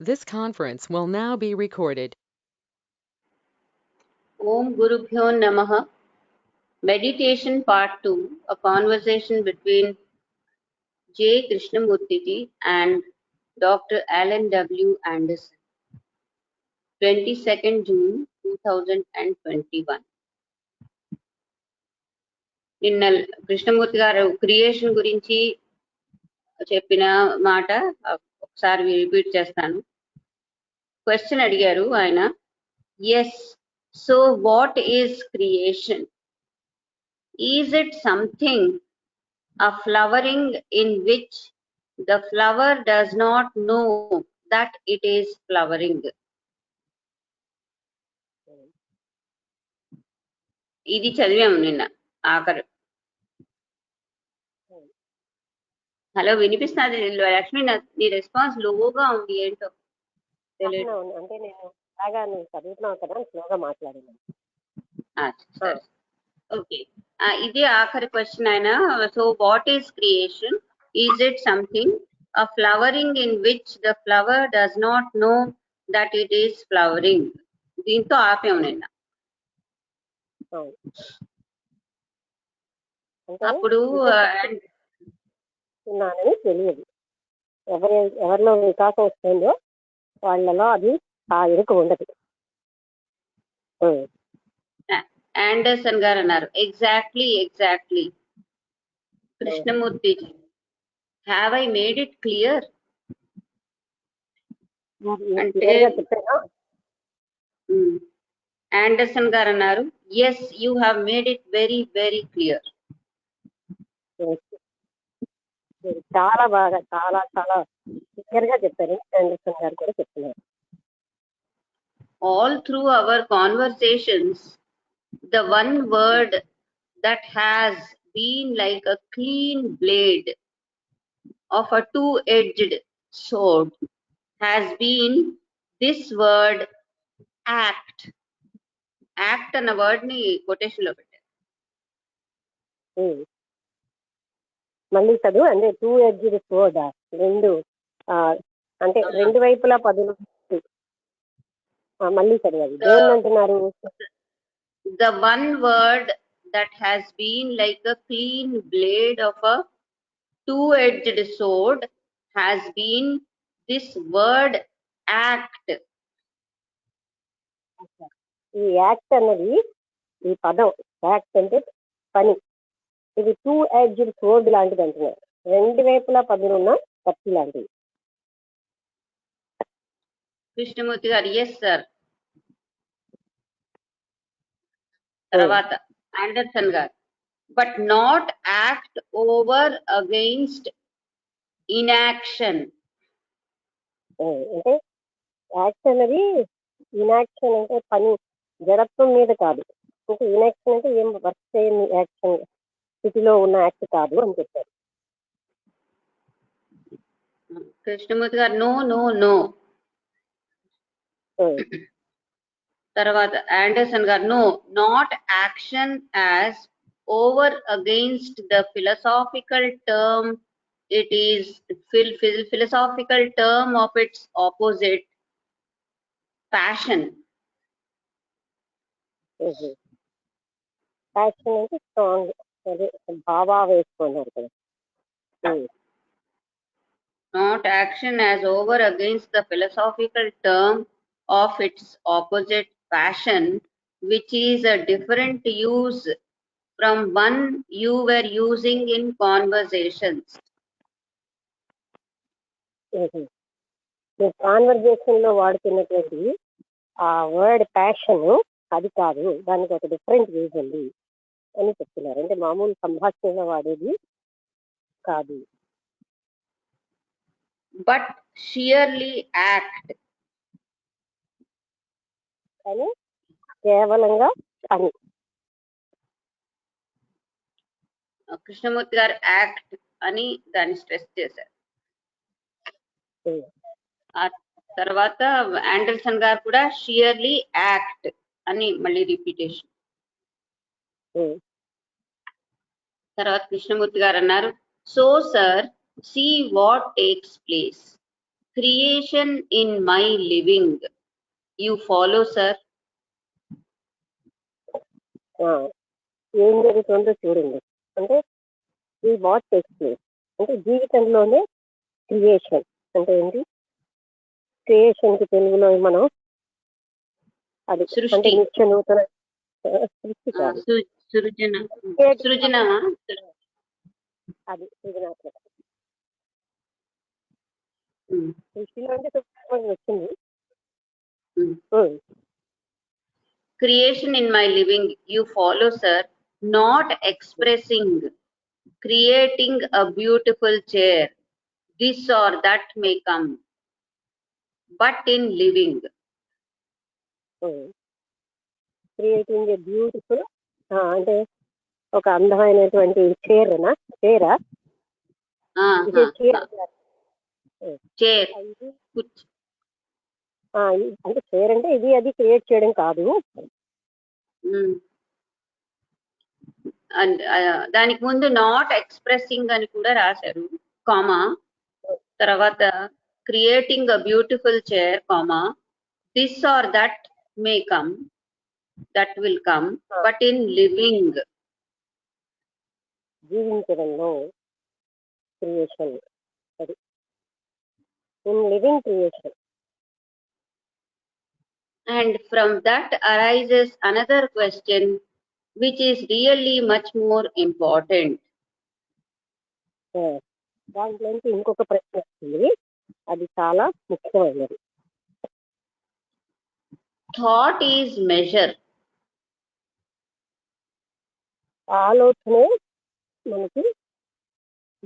This conference will now be recorded. Om Gurubhyo Namaha. Meditation Part 2, a conversation between J. Krishnamurti ji and Dr. Alan W. Anderson. 22nd June 2021. నిన్న కృష్ణమూర్తి గారు creation గురించి చెప్పిన మాట ఒకసారి repeat చేస్తాను. Question అడిగారు ఆయన. Yes, so what is creation? Is it something, a flowering in which the flower does not know that it is flowering? ఇది చదివాము నిన్న ఆఖరు. హలో, వినిపిస్తున్నది లక్ష్మి? నీ రెస్పాన్స్ లోగా ఉంది, ఏంటో తెలియదు. అంటే నేను బాగా నువ్వు చదువుతున్నావు కదా స్లోగా మాట్లాడాను. సరే, ఓకే. ఇది ఆఖరి క్వశ్చన్ ఆయన. So what is creation? Is it something, a flowering in which the flower does not know that it is flowering? దీంతో ఆపాము నిన్న. అప్పుడు తెలియదు ఎవరిలో వికాసం వస్తుందో వాళ్ళలో అది ఆ ఎరుక ఉండదు. ఆండర్సన్ గారు అన్నారు, exactly. Krishnamurti, have I made it clear? అంటే ఆండర్సన్ గారు అన్నారు, yes, you have made it very very clear. చాలా బాగా చాలా చాలా క్లియర్ గా చెప్పారు. ఆండర్సన్ గారు కూడా చెప్తున్నారు. All through our conversations, the one word that has been like a clean blade of a two-edged sword has been this word act. Act అన్న వర్డ్ ని కొటేషన్ లో పెట్టారు. మళ్ళీ చదువు. అంటే టూ ఎడ్జ్డ్ స్వర్డ్, రెండు అంటే రెండు వైపులా పదులు. మళ్ళీ చదివాలి. దేన్ని అంటున్నారు? The one word that has been like a clean blade of a two-edged sword has been this word act. ఈ యాక్ట్ అన్నది, ఈ పదం యాక్ట్ అంటే పని, ఇది టూ ఎడ్జ్డ్ స్వర్డ్ లాంటిది అంటున్నారు. రెండు వైపులా పదులున్న కత్తి లాంటిది. కృష్ణమూర్తి గారు, ఎస్ సార్. తర్వాత ఆండర్సన్ గారు, but not act over against inaction. అంటే యాక్ట్ అనేది, ఇన్యాక్షన్ అంటే పని జడత్వం మీద కాదు. అంటే ఇన్యాక్షన్ అంటే ఏం వర్క్ చేయని యాక్షన్, స్థితిలో ఉన్న యాక్ట్ కాదు అని చెప్పారు. కృష్ణమూర్తి గారు, నో నో నో. తర్వాత ఆండర్సన్ గారు, no, not action as over against the philosophical term, it is philosophical term of its opposite, passion. Passion అంటే స్ట్రాంగ్, అదే భావావేశం కదా. Not action as over against the philosophical term of its opposite, passion, which is a different use from one you were using in conversations. Conversation లో వాడుతున్నటువంటి ఆ word passion అది కాదు, దానికి ఒక డిఫరెంట్ యూజ్ ఉంది అని చెప్తున్నారు. అంటే మామూలు సంభాషణలో వాడేది కాదు. బట్ షియర్లీ యాక్ట్, కానీ కేవలంగా అని. కృష్ణమూర్తి గారు యాక్ట్ అని దాన్ని స్ట్రెస్ చేశారు. ఆ తర్వాత ఆండర్సన్ గారు కూడా షియర్లీ యాక్ట్ అని మళ్ళీ రిపీటేషన్. తర్వాత కృష్ణమూర్తి గారు అన్నారు, so sir, see what takes place. Creation in my living. You follow, sir? ఏం జరుగుతుందో చూడండి. అంటే ఈ వాట్ టేక్స్ ప్లేస్ అంటే జీవితంలోనే క్రియేషన్ అంటే ఏంటి? క్రియేషన్ కి తెలుగులో మనం అది అంటే సృష్టి. నిత్య నూతన సృష్టి ఆ, కాదు, సృజన. సృజన. అది సృజనాత్మక. ఉమ్, సృష్టిలో అంటే సృష్టి వచ్చింది. ఉమ్. Creation in my living, you follow, sir, not expressing, creating a beautiful chair, this or that may come, but in living. Creating a beautiful అంటే ఒక అందమైనటువంటి చీరనా చీర ఇది చీర Chair. అంటే చీర అంటే ఇది అది క్రియేట్ చేయడం కాదు. అండ్ దానికి ముందు నాట్ ఎక్స్ప్రెసింగ్ అని కూడా రాశారు, కామా తర్వాత creating a beautiful chair, comma this or that may come, that will come, but in living. జీవించడంలో క్రియేషన్, అది in living creation. And from that arises another question, which is really much more important. దాంట్లో నుంచి ఇంకొక ప్రశ్న వస్తుంది, అది చాలా ముఖ్యమైనది. Thought is measure. ఆలోచనే మనకి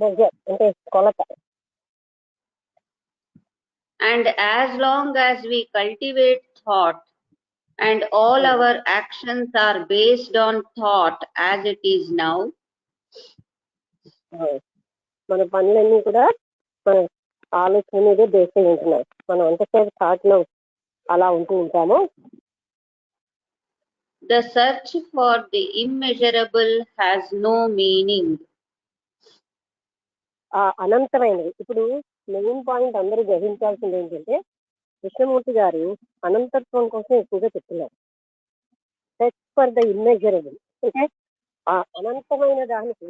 మెజర్ అంటే కొలత. And as long as we cultivate thought and all our actions are based on thought as it is now, మన పనులన్నీ కూడా మన ఆలోచన మీదే బేస్ అయి ఉంటున్నాయి. మనం ఎంతసేపు థాట్ లో అలా ఉంటూ ఉంటామో the search for the immeasurable has no meaning. ఆ అనంతమైనది. ఇప్పుడు మెయిన్ పాయింట్ అందరూ గ్రహించాల్సింది ఏంటంటే కృష్ణమూర్తి గారు అనంతత్వం కోసం ఎక్కువగా చెప్తున్నారు. సెర్చ్ ఫర్ ద ఇమ్మెజరబుల్ అంటే ఆ అనంతమైన దానికి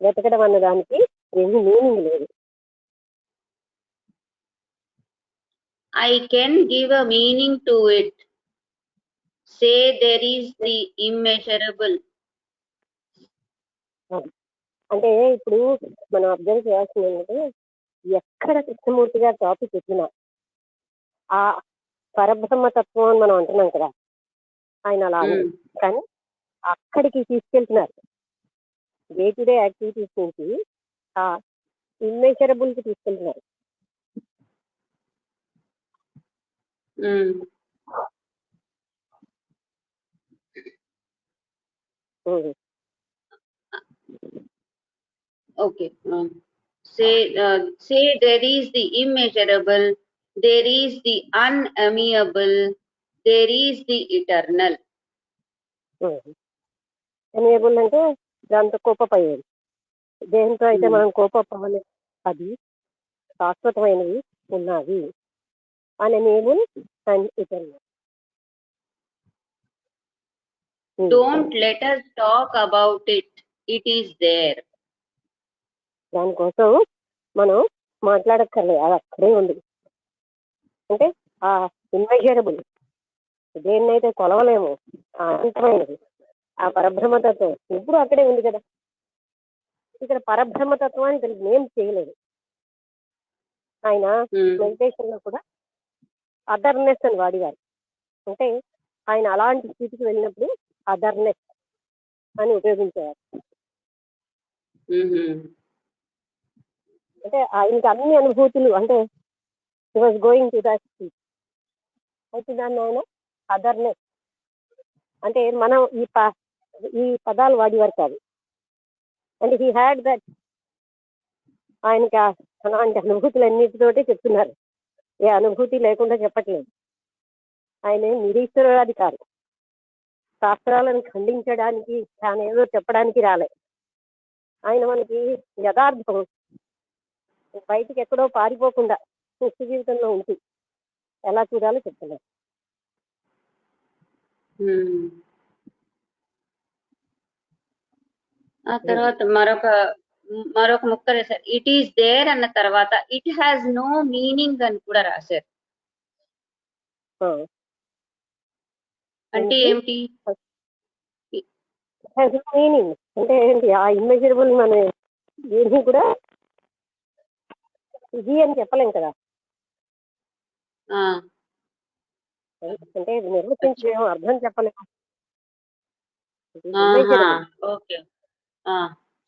వెతకడం అన్న దానికి ఏమీ మీనింగ్ లేదు. I can give a meaning to it. Say there is the immeasurable. అంటే ఇప్పుడు మనం అబ్జర్వ్ చేయాల్సింది ఏంటంటే ఎక్కడ కృష్ణమూర్తి గారి టాపిక్ వచ్చినా ఆ పరబ్రహ్మ తత్వం అని మనం అంటున్నాం కదా, ఆయన అలా కానీ అక్కడికి తీసుకెళ్తున్నారు. డే టు డే యాక్టివిటీస్ నుంచి ఆ ఇమ్మెజరబుల్ కి తీసుకెళ్తున్నారు. Okay. Say there is the immeasurable, there is the unamiable, there is the eternal. Enable అంటే దాంతో కోపపోయేది. దేంతో అయితే మనం కోపపోవాలి అది శాశ్వతమైనవి ఉన్నవి. Unnameable and eternal. Don't let us talk about it. It is there. దానికోసం మనం మాట్లాడక్కర్లేదు, అది అక్కడే ఉంది. అంటే ఆ ఇన్మెజరబుల్ దేన్నైతే కొలవలేము ఆ అనంతమైనది ఆ పరబ్రహ్మతత్వం ఎప్పుడు అక్కడే ఉంది కదా. ఇక్కడ పరబ్రహ్మతత్వాన్ని దానికి నేమ్ చేయలేదు. ఆయన మెడిటేషన్ లో కూడా అదర్నెస్ అని వాడివారు. అంటే ఆయన అలాంటి స్థితికి వెళ్ళినప్పుడు అదర్నెస్ అని ఉపయోగించేవారు. అంటే ఆయనకి అన్ని అనుభూతులు అంటే హి was going to that speech. అయితే దాన్ని ఆయన అదర్నెస్ అంటే మనం ఈ పదాలు వాడేవారు కాదు. అంటే హీ హ్యాడ్ దట్, ఆయనకి అలాంటి అనుభూతులన్నిటితోటి చెప్తున్నారు. ఏ అనుభూతి లేకుండా చెప్పట్లేదు. ఆయన నిరీశ్వరవాది కాదు, శాస్త్రాలను ఖండించడానికి తాను ఏదో చెప్పడానికి రాలే. ఆయన మనకి యథార్థం బయటికి ఎక్కడో పారిపోకుండా నిత్య జీవితంలో ఉంటుంది, ఎలా చూడాలో చెప్తున్నారు. ఆ తర్వాత మరొక ముక్క రాశారు, ఇట్ ఈస్ దేర్ అన్న తర్వాత ఇట్ హ్యాస్ నో మీనింగ్ అని కూడా రాశారు. అంటే ఏమిటి? మీనింగ్ అంటే ఏంటి? ఆ ఇమ్మెజరబుల్ మన ఏది కూడా ఇది అని చెప్పలేం కదా. అంటే నిర్వచించలేము, అర్థం చెప్పలేము. ఓకే,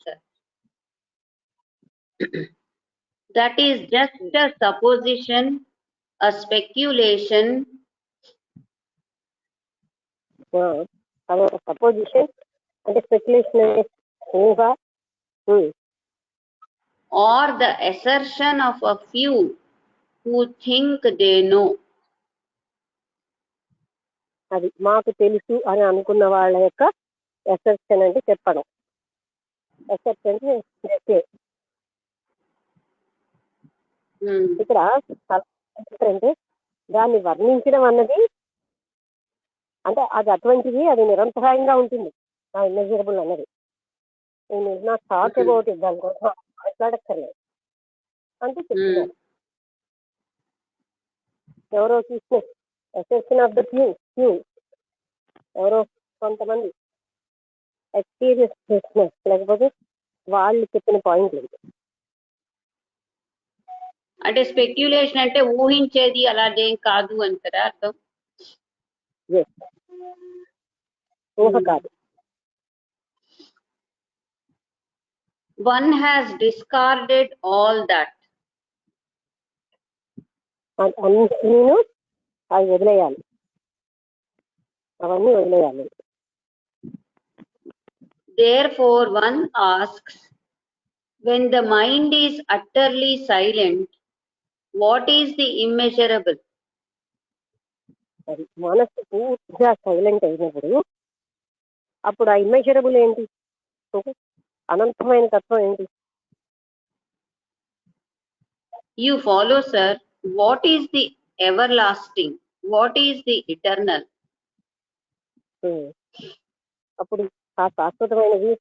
సరే. That is just a supposition, a speculation. అదొక సపోజిషన్ అంటే స్పెక్యులేషన్ అనే ఊహ. Or the assertion of a few who think they know. అది మాకు తెలుసు అని అనుకున్న వాళ్ళ యొక్క అసర్షన్ అంటే చెప్పడం. అసర్షన్ అంటే ఇక్కడ అంటే దాన్ని వర్ణించడం అన్నది అంటే అది అటువంటిది, అది నిరంతరాయంగా ఉంటుంది. ఆ ఇమ్మెజరబుల్ అన్నది నాట్ థాట్ అబౌట్ ఇట్, దానికోసం మాట్లాడక్కర్లేదు అంటే చెప్తున్నారు. ఎవరో చూసిన అసెషన్ ఆఫ్ ద ఫ్యూ ఎవరో కొంతమంది ఎక్స్పీరియన్స్ చేసిన, లేకపోతే వాళ్ళు చెప్పిన పాయింట్ లేదు. అంటే స్పెక్యులేషన్ అంటే ఊహించేది, అలాదేం కాదు అని కదా అర్థం. ఊహ కాదు. One has discarded all that. అన్నిటిని అవి వదిలేయాలి, అవన్నీ వదిలేయాలి. Therefore one asks, when the mind is utterly silent, what is the immeasurable? అది మనసు పూర్తిగా సైలెంట్ అయినప్పుడు అప్పుడు ఆ ఇమ్మెజరబుల్ ఏంటి? అనంతమైన తత్వం ఏంటి? You follow, sir. What is the everlasting? What is the eternal? అప్పుడు ఆ శాశ్వతమైనది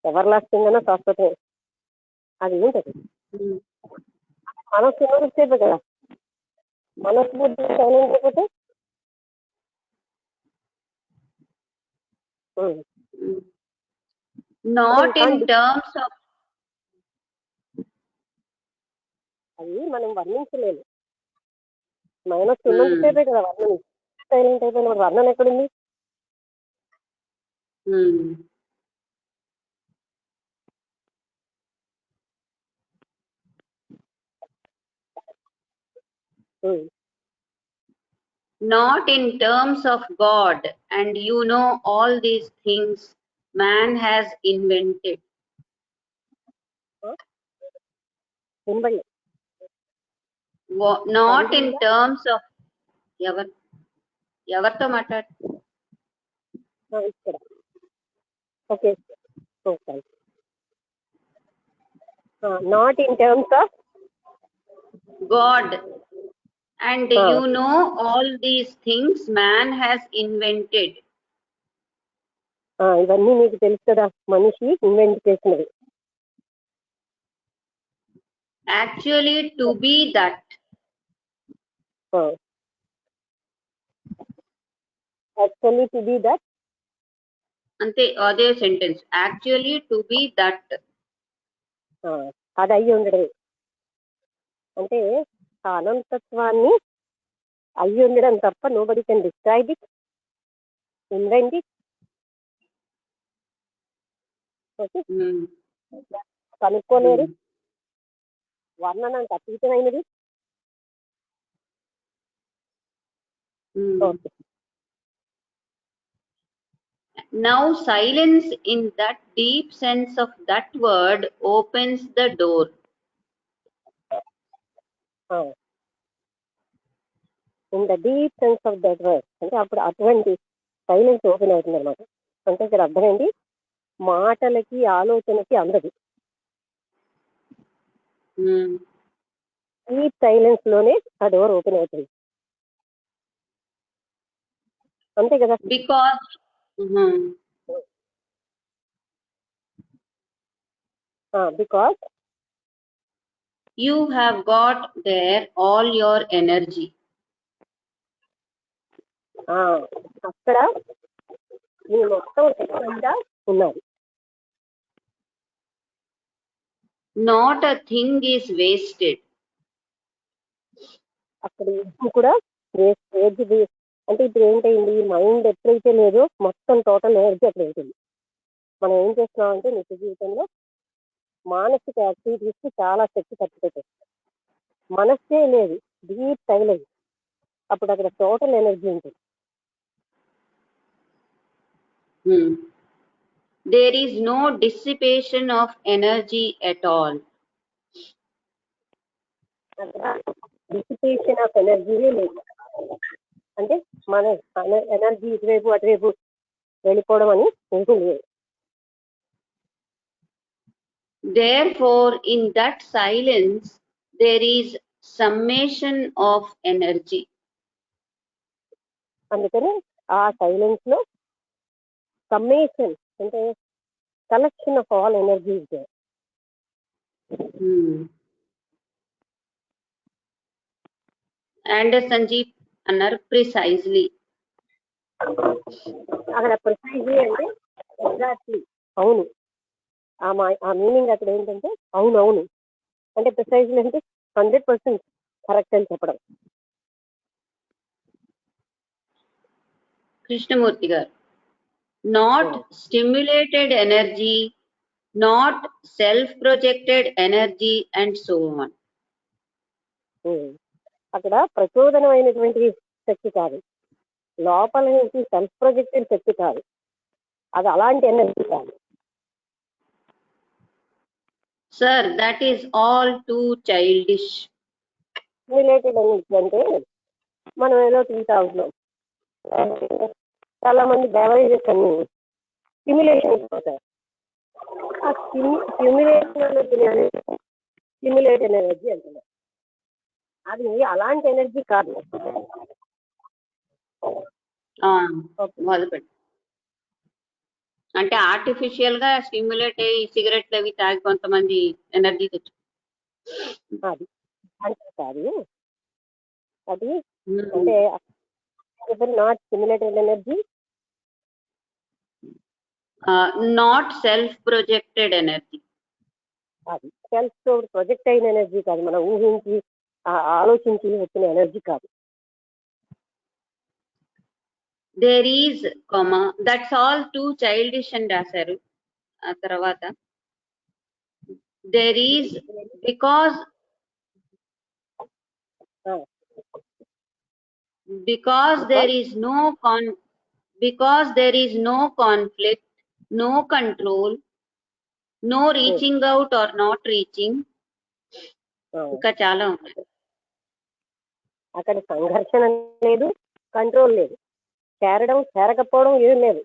ఎవర్ లాస్టింగ్ అన్న శాశ్వతమే. అది ఏంటది? మనసు ఉన్నంతసేపే కదా. మనసు బుద్ధి సైలెంట్ అయిపోతే not in terms of, అది మనం వర్ణించలేము. మనసు ఉన్నంతసేపే కదా వర్ణన. సైలెంట్ అయిపోయినప్పుడు వర్ణన ఎక్కడుంది? not in terms of God, and you know all these things man has invented. Not in terms of ఎవరితో మాట్లాడు. Okay, not in terms of God, and you know all these things man has invented. ఇవన్నీ మీకు తెలుసు కదా, మనిషి invent చేసినవి. Actually to be that. Actually to be that. అంతే, అదే sentence. Actually to be that. అది అయ్యి ఉండడమే. అంటే ఆ అనంతత్వాన్ని అయ్యి ఉండడం తప్ప nobody can describe it, invent it. Okay, కనుక్కోలేరు, వర్ణనానికి అతీతమైనది. Okay. Now silence in that deep sense of that word opens the door. In the deep sense of that word అంటే అప్పుడు అటువంటి సైలెన్స్ ఓపెన్ అవుతుంది అనమాట. అంటే ఇక్కడ అర్థమైంది, మాటలకి ఆలోచనకి అందదు. ఈ సైలెన్స్ లోనే ఆ డోర్ ఓపెన్ అవుతుంది, అంతే కదా. Because because you have got there all your energy. అక్కడ మీ మొత్తం శక్తి అంతా ఉన్నది. Not a thing is wasted. అక్కడ ఏది కూడా ఏది అంటే ఇప్పుడు ఏంటైంది, మైండ్ ఎప్పుడైతే లేదో మొత్తం టోటల్ ఎనర్జీ అక్కడ ఉంటుంది. మనం ఏం చేస్తున్నామంటే నిత్య జీవితంలో మానసిక యాక్టివిటీస్ కి చాలా శక్తి ఖర్చు పెట్టేస్తాం. మనస్సే లేదు, డీప్ సైలెన్స్, అప్పుడు అక్కడ టోటల్ ఎనర్జీ ఉంటుంది. There is no dissipation of energy at all. అక్కడ డిసిపేషన్ ఆఫ్ ఎనర్జీనే లేదు, అంటే మన ఎనర్జీ ఇటువైపు అటువైపు వెళ్ళిపోవడం అని ఏమీ లేదు. Therefore, in that silence, there is summation of energy. అందుకని ఆ సైలెన్స్ లో సమ్మేషన్ అంటే collection of all energy is there. And Sanjeev అన్నారు ప్రిసైజ్లీ. అక్కడ ప్రిసైజ్లీ అంటే ఎగ్జాక్ట్లీ అవును, ఆ మీనింగ్ అక్కడ ఏంటంటే అవును అవును అంటే ప్రిసైజ్లీ అంటే 100% కరెక్ట్ అని చెప్పడం. కృష్ణమూర్తి గారు, not stimulated energy, not self projected energy and so on. అక్కడ ప్రచోదనమైనటువంటి శక్తి కాదు, లోపల నుంచి సెల్ఫ్ ప్రొజెక్టెడ్ శక్తి కాదు, అది అలాంటి ఎనర్జీ కాదు. Sir, that is all too childish. Stimulated energy అంటే మనం ఏదో తింటా ఉన్నాం, చాలా మంది బెవరేజెస్ అన్ని స్టిమ్యులేషన్ అయిపోతారు. ఆ స్టిమ్యులేషన్ అనేది స్టిమ్యులేటెడ్ ఎనర్జీ అంటున్నారు, అది అలాంటి ఎనర్జీ కాదు. మొదలుపెట్టు. అంటే ఆర్టిఫిషియల్ గా స్టిమ్యులేట్ అయ్యి సిగరెట్లు అవి తాగి కొంతమంది ఎనర్జీ తెచ్చు, అది అంటే కాదు. అది అంటే not stimulated energy, not self projected energy. అది సెల్ఫ్ తో ప్రొజెక్ట్ అయిన ఎనర్జీ కాదు, మనం ఊహించి ఆలోచించి వచ్చిన ఎనర్జీ కాదు. There is comma that's all too childish అని రాశారు. ఆ తర్వాత there is because there is no conflict, no control, no reaching out or not reaching. ఇంకా చాలా ఉన్నాయి. అక్కడ సంఘర్షణ లేదు, కంట్రోల్ లేదు, చేరడం చేరకపోవడం ఏం లేదు.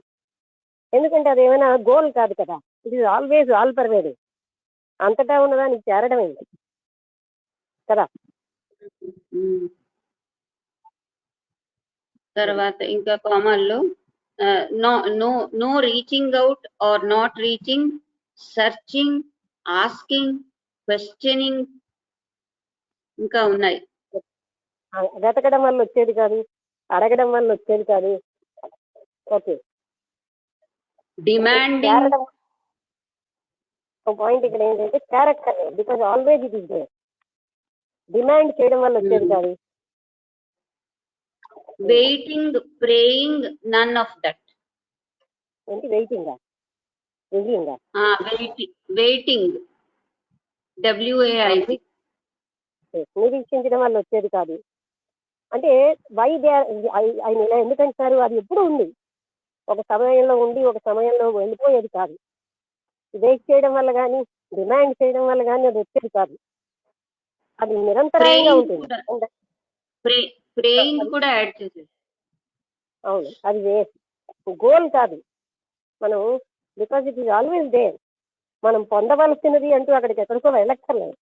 ఎందుకంటే అది ఏమైనా గోల్ కాదు కదా, it is always all pervading, అంతటా ఉన్నదానికి చేరడం ఏంటి కదా. తర్వాత ఇంకా కామాల్లో no reaching out or not reaching, searching, asking, questioning, ఇంకా ఉన్నాయి. వెతకడం వల్ల వచ్చేది కాదు, అడగడం వల్ల వచ్చేది కాదు. Okay, demanding. పాయింట్ ఇక్కడ ఏంటంటే character, because always it is there. Demand చేయడం వల్ల వచ్చేది కాదు. Waiting, praying, none of that. ఏంటి వెయిటింగా? Waiting, WAIT. నిరీక్షించడం వల్ల వచ్చేది కాదు. అంటే వై దే ఆయన ఇలా ఎందుకంటారు, అది ఎప్పుడు ఉంది, ఒక సమయంలో ఉండి ఒక సమయంలో వెళ్ళిపోయేది కాదు. వెయిట్ చేయడం వల్ల కానీ డిమాండ్ చేయడం వల్ల కానీ అది వచ్చేది కాదు, అది నిరంతరంగా ఉంటుంది. ప్రేయింగ్ కూడా యాడ్ చేసేది. అవును, అది గోల్ కాదు. మనం because it is always there, మనం పొందవలసినది అంటూ అక్కడికి ఎక్కడికో వెళ్ళక్కర్లేదు,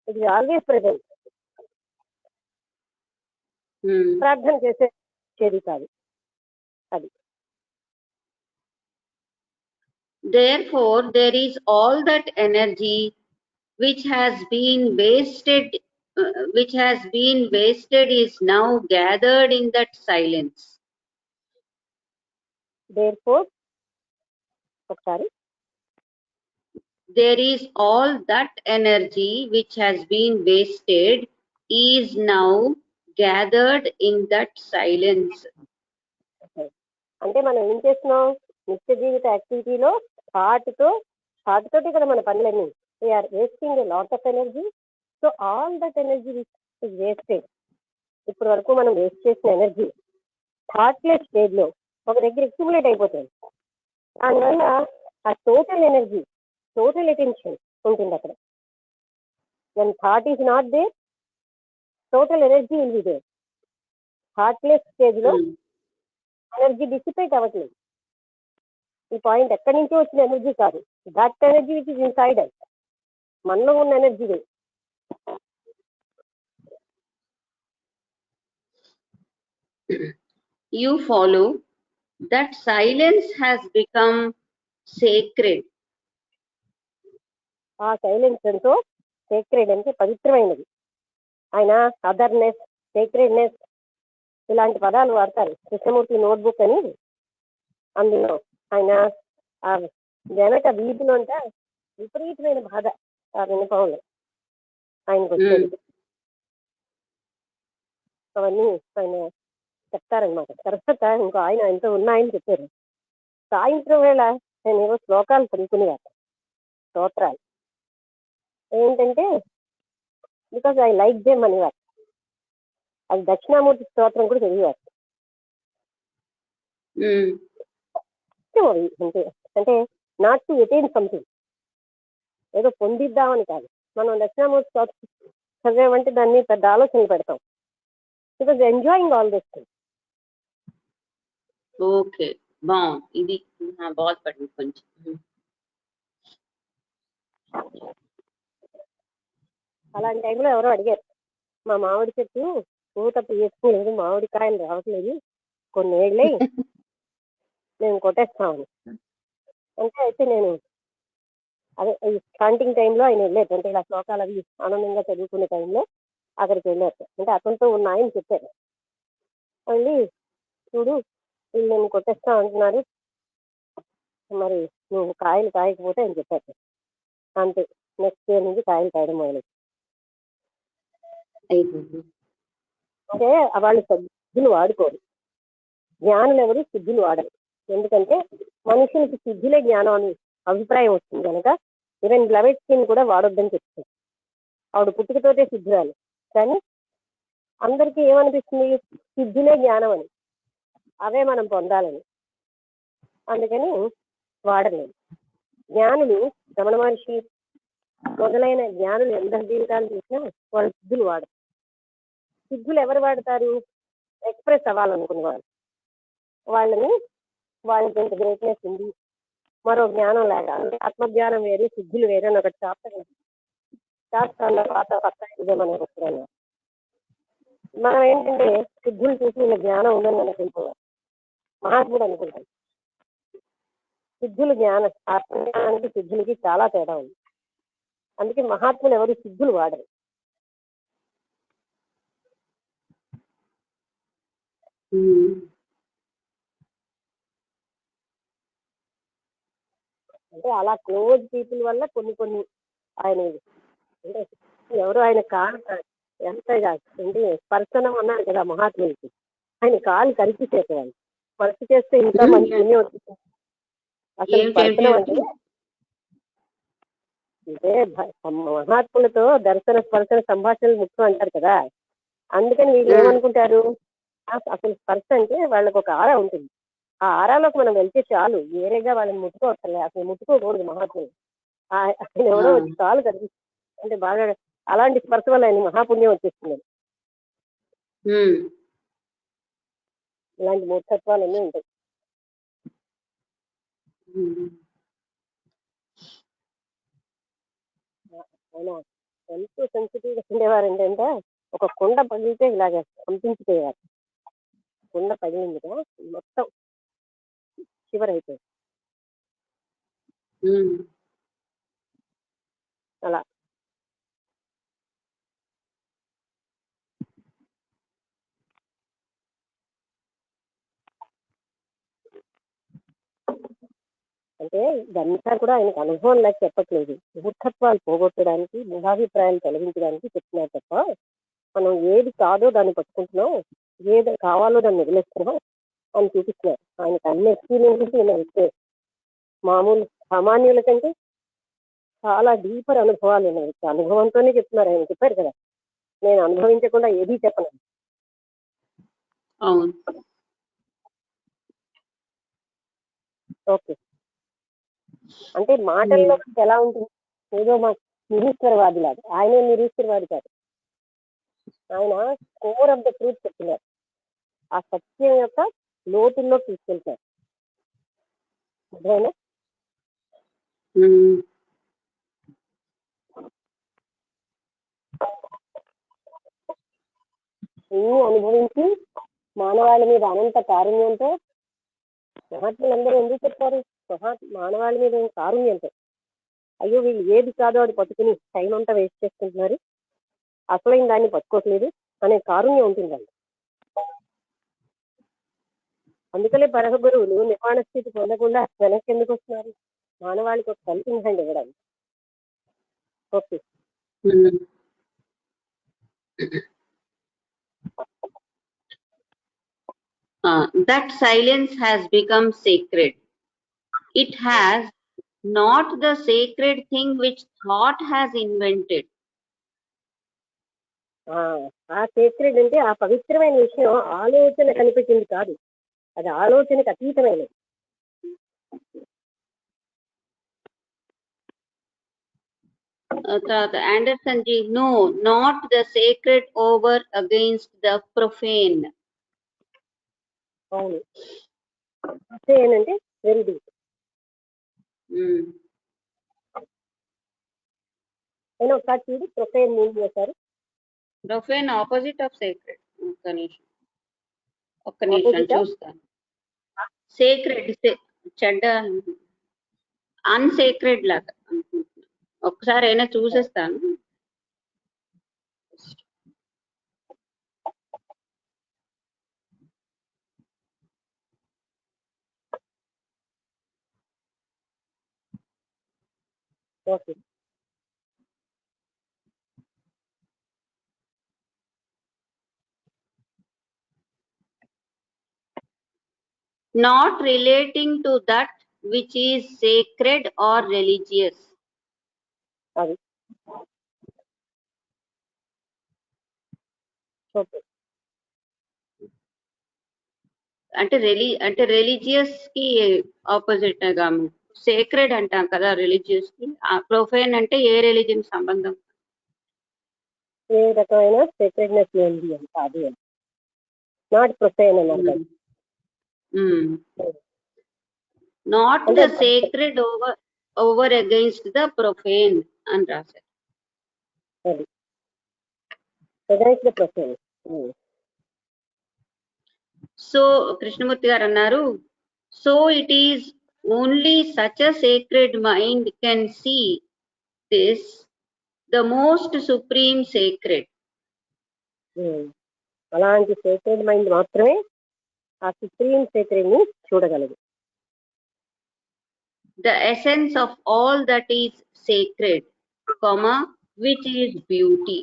it is always present. Hmm. ప్రార్థన చేసేది కాదు. అది Therefore, there is all that energy which has been wasted is now gathered in that silence. Therefore ఒకసారి There is all that energy which has been wasted is now gathered in that silence. అంటే మనం ఏం చేస్తున్నాం నిత్య జీవిత యాక్టివిటీలో thought తోటి కదా మన పనులన్నీ we're wasting a lot of energy. So all that energy is wasted. ఇప్పటి వరకు మనం వేస్ట్ చేసిన ఎనర్జీ థాట్లెస్ స్టేజ్ లో ఒక దగ్గర అక్యుములేట్ అయిపోతుంది. దానివల్ల ఆ టోటల్ ఎనర్జీ టోటల్ అటెన్షన్ ఉంటుంది అక్కడ. when thought is not there, total energy will be there. Thoughtless stage లో ఎనర్జీ డిసిపేట్ అవ్వట్లేదు. ఈ పాయింట్ ఎక్కడి నుంచి వచ్చిన ఎనర్జీ కాదు, that energy which is inside us, మనలో ఉన్న energy. You follow that silence has become sacred. ఆ సైలెన్స్ ఎంతో సేక్రెడ్ అంటే పవిత్రమైనది. ఆయన అదర్నెస్, సేక్రెడ్నెస్ ఇలాంటి పదాలు వాడతారు. కృష్ణమూర్తి నోట్బుక్ అని, అందులో ఆయన ఆ వెనక వీధిలో అంట విపరీతమైన బాధ ఆ వినపంలో ఆయనకు వచ్చేది. అవన్నీ ఆయన చెప్తారనమాట. తర్వాత ఇంకో ఆయనతో ఉన్నాయని చెప్పారు. సాయంత్రం వేళ నేను ఏవో శ్లోకాలు చదువుకునేవారు, స్తోత్రాలు. ఏంటంటే బికాజ్ ఐ లైక్ దేమ్ అనేవారు. అది దక్షిణామూర్తి స్తోత్రం కూడా చదివారు. అంటే అంటే నాట్ టు అటైన్ సంథింగ్, ఏదో పొందిద్దామని కాదు. మనం దక్షిణామూర్తి స్తోత్రం చదివామంటే దాన్ని పెద్ద ఆలోచనలు పెడతాం. Because enjoying all this thing. Okay, బాగుంది. ఇది బాధపడింది కొంచెం. అలాంటి టైంలో ఎవరో అడిగారు, మా మామిడి చెట్టు పూత తీయట్లేదు, మామిడి కాయలు రావట్లేదు, కొన్ని ఏళ్ళై మేము కొట్టేస్తామని. అంటే అయితే నేను అదే ఈ స్టాంటింగ్ టైంలో ఆయన వెళ్ళారు, అంటే ఇలా శ్లోకాలు అవి ఆనందంగా చదువుకునే టైంలో అక్కడికి వెళ్ళారు. అంటే అతనితో ఉన్న ఆయన చెప్పారు, మళ్ళీ చూడు వీళ్ళు నేను కొట్టేస్తా అంటున్నారు, మరి నువ్వు కాయలు కాయకపోతే అని చెప్పారు. అంతే, నెక్స్ట్ ఇయర్ నుంచి కాయలు కాయడం మొదలు. అంటే వాళ్ళు సిద్ధులు వాడుకోరు, జ్ఞానులు ఎవరు సిద్ధులు వాడరు. ఎందుకంటే మనుషులకి సిద్ధులే జ్ఞానం అని అభిప్రాయం వస్తుంది కనుక ఈవెన్ బ్లవెట్స్కిని కూడా వాడొద్దని చెప్తుంది. ఆవిడ పుట్టుకతోటే సిద్ధురాలు, కానీ అందరికీ ఏమనిపిస్తుంది, సిద్ధులే జ్ఞానం అని, అవే మనం పొందాలని. అందుకని వాడలేదు. జ్ఞానులు, రమణ మహర్షి మొదలైన జ్ఞానులు ఎందరి జీవితాలు చూసినా వాళ్ళు సిద్ధులు వాడరు. సిద్ధులు ఎవరు వాడతారు, ఎక్స్ప్రెస్ అవ్వాలనుకున్న వాళ్ళు. వాళ్ళకి ఇంత గ్రేట్నెస్ ఉంది, మరో జ్ఞానం లేక, అంటే ఆత్మజ్ఞానం వేరు సిద్ధులు వేరు అని ఒకటి శాస్త్రాల్లో పాత పక్క ఇదేమని వస్తున్నాను. మనం ఏంటంటే సిద్ధులు చూసి ఇలా జ్ఞానం ఉందని అనుకుంటున్నాం, మహాత్ముడు అనుకుంటాం. సిద్ధులు ఆత్మజ్ఞానానికి సిద్ధులకి చాలా తేడా ఉంది. అందుకే మహాత్ములు ఎవరు సిద్ధులు వాడరు. అంటే అలా క్లోజ్ పీపుల్ వల్ల కొన్ని ఆయన అంటే ఎవరు ఆయన కాలు ఎంత అంటే స్పర్శనం అన్నారు కదా మహాత్ములకి, ఆయన కాలు కరిపిసేసేవాళ్ళు. స్పర్శ చేస్తే ఇంకా మంచి పుణ్యం వచ్చింది. అసలు స్పర్శనం అంటే మహాత్ములతో దర్శన స్పర్శన సంభాషణలు ముఖ్యం అంటారు కదా. అందుకని వీళ్ళు ఏమనుకుంటారు, అసలు స్పర్శ అంటే వాళ్ళకి ఒక ఆరా ఉంటుంది, ఆ ఆరాలోకి మనం వెళ్తే చాలు, వేరేగా వాళ్ళని ముట్టుకోవట్లే, అసలు ముట్టుకోకూడదు మహాత్ములు. ఆయన ఎవరో వచ్చి కాలు కనిపిస్తుంది అంటే బాగా అలాంటి స్పర్శ వల్ల ఆయన మహాపుణ్యం వచ్చేస్తుంది. ఇలాంటి మూర్ఖత్వాలన్నీ ఉంటాయి. ఆయన ఎంతో సెన్సిటివ్గా ఉండేవారు. ఏంటంటే ఒక కుండ పగిలితే ఇలాగ కంపించిపోయేవారు. కుండ పగిలిందిగా మొత్తం చివరి అయిపోయింది. అలా అంటే ఇదంతా కూడా ఆయనకు అనుభవం నాకు చెప్పట్లేదు. మూర్ఖత్వాలు పోగొట్టడానికి, మూఢాభిప్రాయాలు తొలగించడానికి చెప్తున్నారు తప్ప మనం ఏది కాదో దాన్ని పట్టుకుంటున్నాం, ఏది కావాలో దాన్ని వదిలేస్తున్నాం అని చూపిస్తున్నారు. ఆయనకు అన్ని ఎక్స్పీరియన్సెస్ ఉన్నాయి. మామూలు సామాన్యుల కంటే చాలా డీపర్ అనుభవాలు ఉన్నాయి. అనుభవంతోనే చెప్తున్నారు. ఆయన చెప్పారు కదా, నేను అనుభవించకుండా ఏదీ చెప్పను. అవును. ఓకే, అంటే మాటల్లో ఎలా ఉంటుంది, ఏదో మా నిరీశ్వరవాది లాగా. ఆయనే నిరీశ్వరవాది కాదు, ఆయన కోర్ ఆఫ్ ద ట్రూత్ చెప్తున్నారు. ఆ సత్యం యొక్క లోతుల్లో తీసుకెళ్తారు. అదేనా? ఇన్ని అనుభవించి మానవాళి మీద అనంత కారుణ్యంతో మహాత్ములందరూ ఎందుకు చెప్తారు? మానవాళి మీద కారుణ్యంతో, అయ్యో వీళ్ళు ఏది కాదో అది పట్టుకుని టైం అంతా వేస్ట్ చేసుకుంటున్నారు, అసలైన దాన్ని పట్టుకోవట్లేదు అనే కారుణ్యం ఉంటుందండి. అందుకనే పరమ గురువులు నిర్వాణ స్థితి పొందకుండా వెనక్కి ఎందుకు వస్తున్నారు? మానవాళికి ఒక హెల్పింగ్ హ్యాండ్ ఇవ్వడానికి. Okay, that silence has become sacred. It has not the sacred thing which thought has invented. ఆ సేక్రెడ్ అంటే ఆ పవిత్రమైన విషయం ఆలోచన కనిపించింది కాదు, అది ఆలోచనకు అతీతమైనది. Anderson ji, no, not the sacred over against the profane. అవును, ప్రొఫేన్ అంటే వెరీ డీప్. నేను ఒకసారి చూడు, ప్రొఫేన్ మీన్ చేశారు. ప్రొఫేన్ ఆపోజిట్ ఆఫ్ సేక్రెడ్. ఒక్క నిమిషం చూస్తాను. సేక్రెడ్ చెడ్డ, అన్సేక్రెడ్ లాగా అనుకుంటున్నాను. ఒక్కసారి అయినా చూసేస్తాను. Okay, not relating to that which is sacred or religious. అది ఓకే. అంటే రిలీజియస్ కి ఆపోజిట్ గా సేక్రెడ్ అంటాం కదా రిలీజియస్ కి. ప్రొఫేన్ అంటే ఏ రిలీజియన్ సంబంధం, ఏ రకమైన సేక్రెడ్నెస్ ఉంది అని కాదు, నాట్ ప్రొఫేన్ అని అర్థం. Not the sacred over against the profane అని రాశారు. అది against the profane. So Krishnamurti garu అన్నారు, so it is only such a sacred mind can see this the most supreme sacred. అలాంటి సేక్రెడ్ మైండ్ మాత్రమే ఆ సుప్రీం సేక్రెడ్ ని చూడగలదు. The essence of all that is sacred, which is beauty.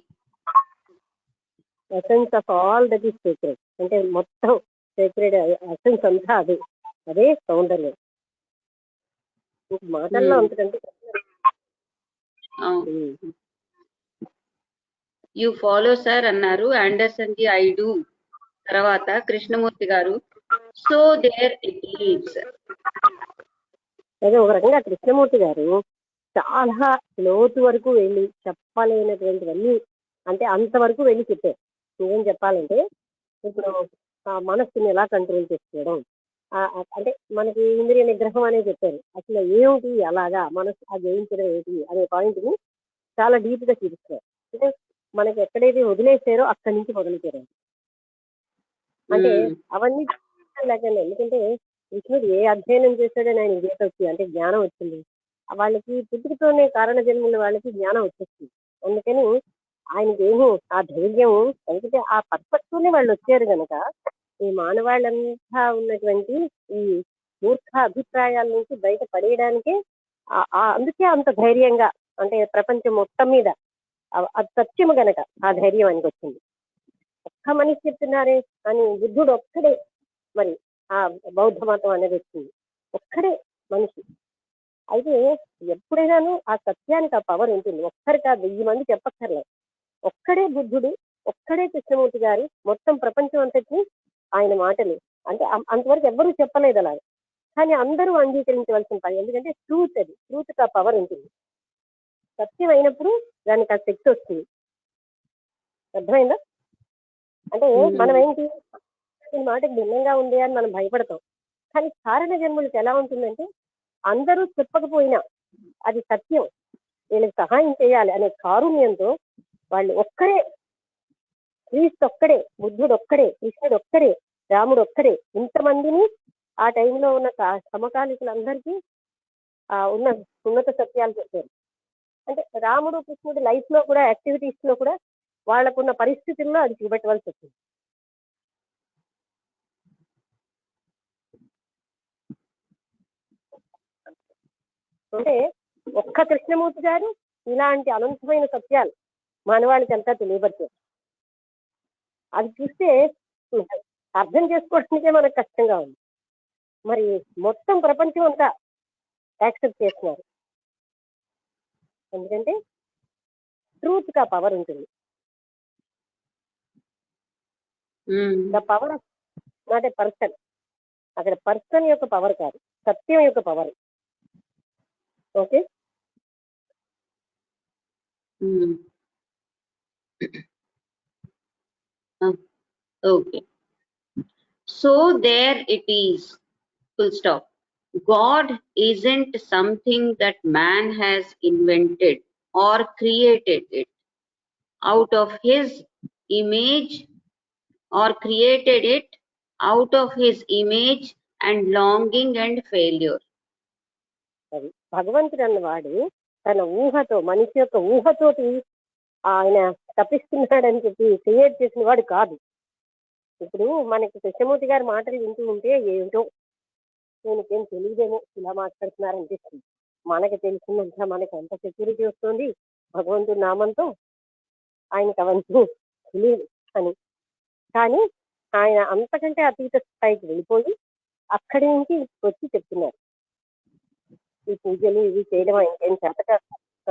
Essence of all that is sacred అంటే మొత్తం sacred essence అంతా అదే, అదే సౌందర్యం. మాటల్లో అంతకంటే యు ఫాలో సార్ అన్నారు. Anderson ji I do. తర్వాత కృష్ణమూర్తి గారు, సో దేర్ ఇట్ ఈస్. అదే ఒక రకంగా కృష్ణమూర్తి గారు చాలా లోతు వరకు వెళ్ళి చెప్పలేనటువంటివన్నీ, అంటే అంతవరకు వెళ్ళి చెప్పారు. ఏం చెప్పాలంటే, ఇప్పుడు మనస్సుని ఎలా కంట్రోల్ చేసుకోవడం, అంటే మనకి ఇంద్రియ నిగ్రహం అనేది చెప్పారు. అసలు ఏమిటి అలాగా మనసు ఆ జయించడం ఏంటి అనే పాయింట్ ని చాలా డీప్ గా చూపిస్తారు. అంటే మనకి ఎక్కడైతే వదిలేసారో అక్కడి నుంచి మొదలుపెట్టారు. అంటే అవన్నీ లేకండి. ఎందుకంటే కృష్ణుడు ఏ అధ్యయనం చేశాడని ఆయన గీత వచ్చింది అంటే జ్ఞానం వచ్చింది. వాళ్ళకి పుట్టుకతోనే కారణ జన్ముల వాళ్ళకి జ్ఞానం వచ్చేస్తుంది. అందుకని ఆయనకి ఏమో ఆ ధైర్యం, ఎందుకంటే ఆ పర్పస్తోనే వాళ్ళు వచ్చారు కనుక ఈ మానవాళ్ళంతా ఉన్నటువంటి ఈ మూర్ఖ అభిప్రాయాల నుంచి బయట పడేయడానికే అందుకే అంత ధైర్యంగా అంటే ప్రపంచం మొత్తం మీద అది సత్యము గనక ఆ ధైర్యం ఆయనకు వచ్చింది. ఒక్క మనిషి చెప్తున్నారే అని బుద్ధుడు ఒక్కడే మరి ఆ బౌద్ధ మతం అనేది వచ్చింది. ఒక్కడే మనిషి. అయితే ఎప్పుడైనాను ఆ సత్యానికి ఆ పవర్ ఉంటుంది. ఒక్కరి కాదు 1000 మంది చెప్పక్కర్లేదు. ఒక్కడే బుద్ధుడు, ఒక్కడే కృష్ణమూర్తి గారు మొత్తం ప్రపంచం అంతటిని ఆయన మాటలు అంటే అంతవరకు ఎవ్వరూ చెప్పలేదు అలాగా. కానీ అందరూ అంగీకరించవలసిన పని. ఎందుకంటే ట్రూత్, అది ట్రూత్ ఆ పవర్ ఉంటుంది. సత్యం అయినప్పుడు దానికి ఆ శక్తి వస్తుంది. అర్థమైందా? అంటే మనం ఏంటి ఈ మాటకి భిన్నంగా ఉంది అని మనం భయపడతాం. కానీ కారణ జన్ములకి ఎలా ఉంటుందంటే అందరూ చెప్పకపోయినా అది సత్యం, వీళ్ళకి సహాయం చేయాలి అనే కారుణ్యంతో వాళ్ళు ఒక్కడే, క్రీస్తు ఒక్కడే, బుద్ధుడు ఒక్కడే, కృష్ణుడు ఒక్కడే, రాముడు ఒక్కడే, ఇంతమందిని ఆ టైంలో ఉన్న సమకాలికులందరికీ ఉన్న ఉన్నత సత్యాలు చెప్పారు. అంటే రాముడు కృష్ణుడి లైఫ్ లో కూడా యాక్టివిటీస్ లో కూడా వాళ్ళకున్న పరిస్థితుల్లో అది చూపెట్టవలసి వచ్చింది. అంటే ఒక్క కృష్ణమూర్తి గారు ఇలాంటి అనంతమైన సత్యాలు మానవాళికి అంతా తెలియపరిచారు. అది చూస్తే అర్థం చేసుకోవడానికే మనకు కష్టంగా ఉంది. మరి మొత్తం ప్రపంచం అంతా యాక్సెప్ట్ చేస్తున్నారు. ఎందుకంటే ట్రూత్ కా పవర్ ఉంటుంది. The power not a person. అక్కడ పర్సన్ యొక్క పవర్ కాదు, సత్యం యొక్క power. Okay. Okay. So there it is. Full stop. God isn't something that man has invented or created it out of his image or created it out of his image and longing and failure. అది భగవంతుడు అన్నవాడు తన ఊహతో, మనిషి యొక్క ఊహతోటి ఆయన తప్పిస్తున్నాడని చెప్పి create చేసిన వాడు కాదు. ఇప్పుడు మనకి కృష్ణమూర్తి గారి మాటలు వింటూ ఉంటే ఏమిటో నేనకేం తెలియదేమో ఇలా మాట్లాడుతున్నారనిపిస్తుంది. మనకి తెలిసినంత మనకి ఎంత సెక్యూరిటీ వస్తుంది భగవంతుడి నామంతో, ఆయనకి అవన్నీ తెలియదు అని. కానీ ఆయన అంతకంటే అతీత స్థాయికి వెళ్ళిపోయి అక్కడి నుంచి వచ్చి చెప్తున్నారు. ఈ పూజలు ఇవి చేయడం ఆయనకేం చేత కాదు,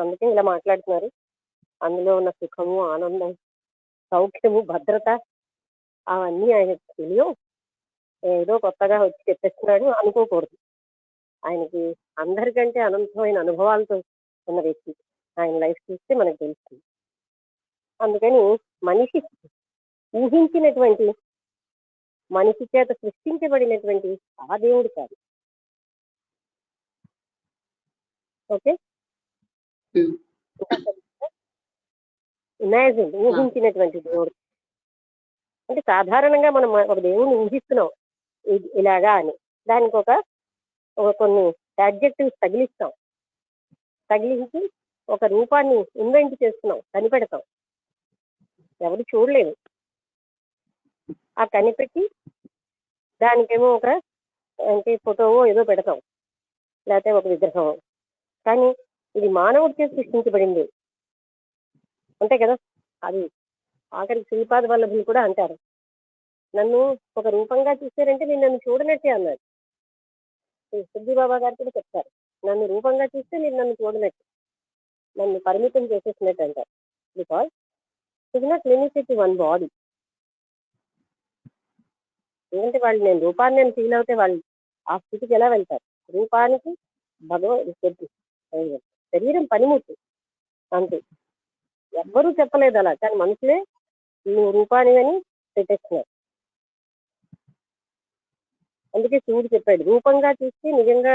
అందుకే ఇలా మాట్లాడుతున్నారు. అందులో ఉన్న సుఖము, ఆనందం, సౌఖ్యము, భద్రత అవన్నీ ఆయనకు తెలియవు. ఏదో కొత్తగా వచ్చి చెప్పేస్తున్నాడు అనుకోకూడదు. ఆయనకి అందరికంటే అనంతమైన అనుభవాలతో ఉన్న వ్యక్తి. ఆయన లైఫ్ చూస్తే మనకు తెలుస్తుంది. అందుకని మనిషి ఊహించినటువంటి, మనిషి చేత సృష్టించబడినటువంటి ఆ దేవుడు కాదు. ఓకే. ఇమాజిన్, ఊహించినటువంటి దేవుడు అంటే సాధారణంగా మనం ఒక దేవుడిని ఊహిస్తున్నాం ఇలాగా అని, దానికి ఒక కొన్ని అడ్జెక్టివ్స్ తగిలిస్తాం, తగిలించి ఒక రూపాన్ని ఇన్వెంట్ చేస్తున్నాం, కనిపెడతాం. ఎవరు చూడలేదు. ఆ కనిపెట్టి దానికేమో ఒక అంటే ఫోటోవో ఏదో పెడతాం, లేకపోతే ఒక విగ్రహం. కానీ ఇది మానవుడి చేసి సృష్టించబడింది అంతే కదా. అది ఆఖరికి శ్రీపాద వల్లభులు కూడా అంటారు, నన్ను ఒక రూపంగా చూసారంటే నేను నన్ను చూడనట్టే అన్నాడు. సుబ్బిబాబా గారు కూడా చెప్తారు, నన్ను రూపంగా చూస్తే నేను నన్ను చూడనట్టు, నన్ను పరిమితం చేసేసినట్టు అంటారు. Because it not limited to one body. ఎందుకంటే వాళ్ళు నేను రూపాన్ని నేను ఫీల్ అవుతే వాళ్ళు ఆ స్థితికి ఎలా వెళ్తారు? రూపానికి శరీరం పనిముట్టు అంతే. ఎవ్వరూ చెప్పలేదు అలా, కానీ మనుషులే నువ్వు రూపాన్ని అని పెట్టేస్తున్నారు. అందుకే శివుడు చెప్పాడు, రూపంగా చూస్తే నిజంగా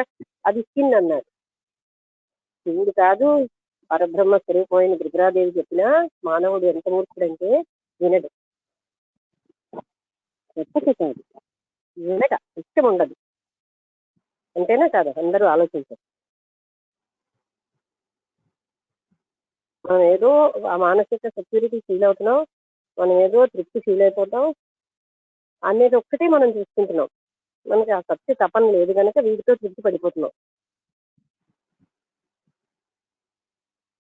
అది స్కిన్ అన్నాడు. శివుడు కాదు, పరబ్రహ్మ స్వరూపమైన దుర్గాదేవి చెప్పినా మానవుడు ఎంత మూర్ఖుడంటే వినడు, ఎప్పటి కాదు, వినక ఇష్టం ఉండదు. అంతేనా కాదు? అందరూ ఆలోచించారు. మనం ఏదో ఆ మానసిక సెక్యూరిటీ ఫీల్ అవుతున్నాం, మనం ఏదో తృప్తి ఫీల్ అయిపోతాం అనేది ఒక్కటే మనం చూసుకుంటున్నాం. మనకి ఆ సత్య తపన లేదు కనుక వీటితో తృప్తి పడిపోతున్నాం.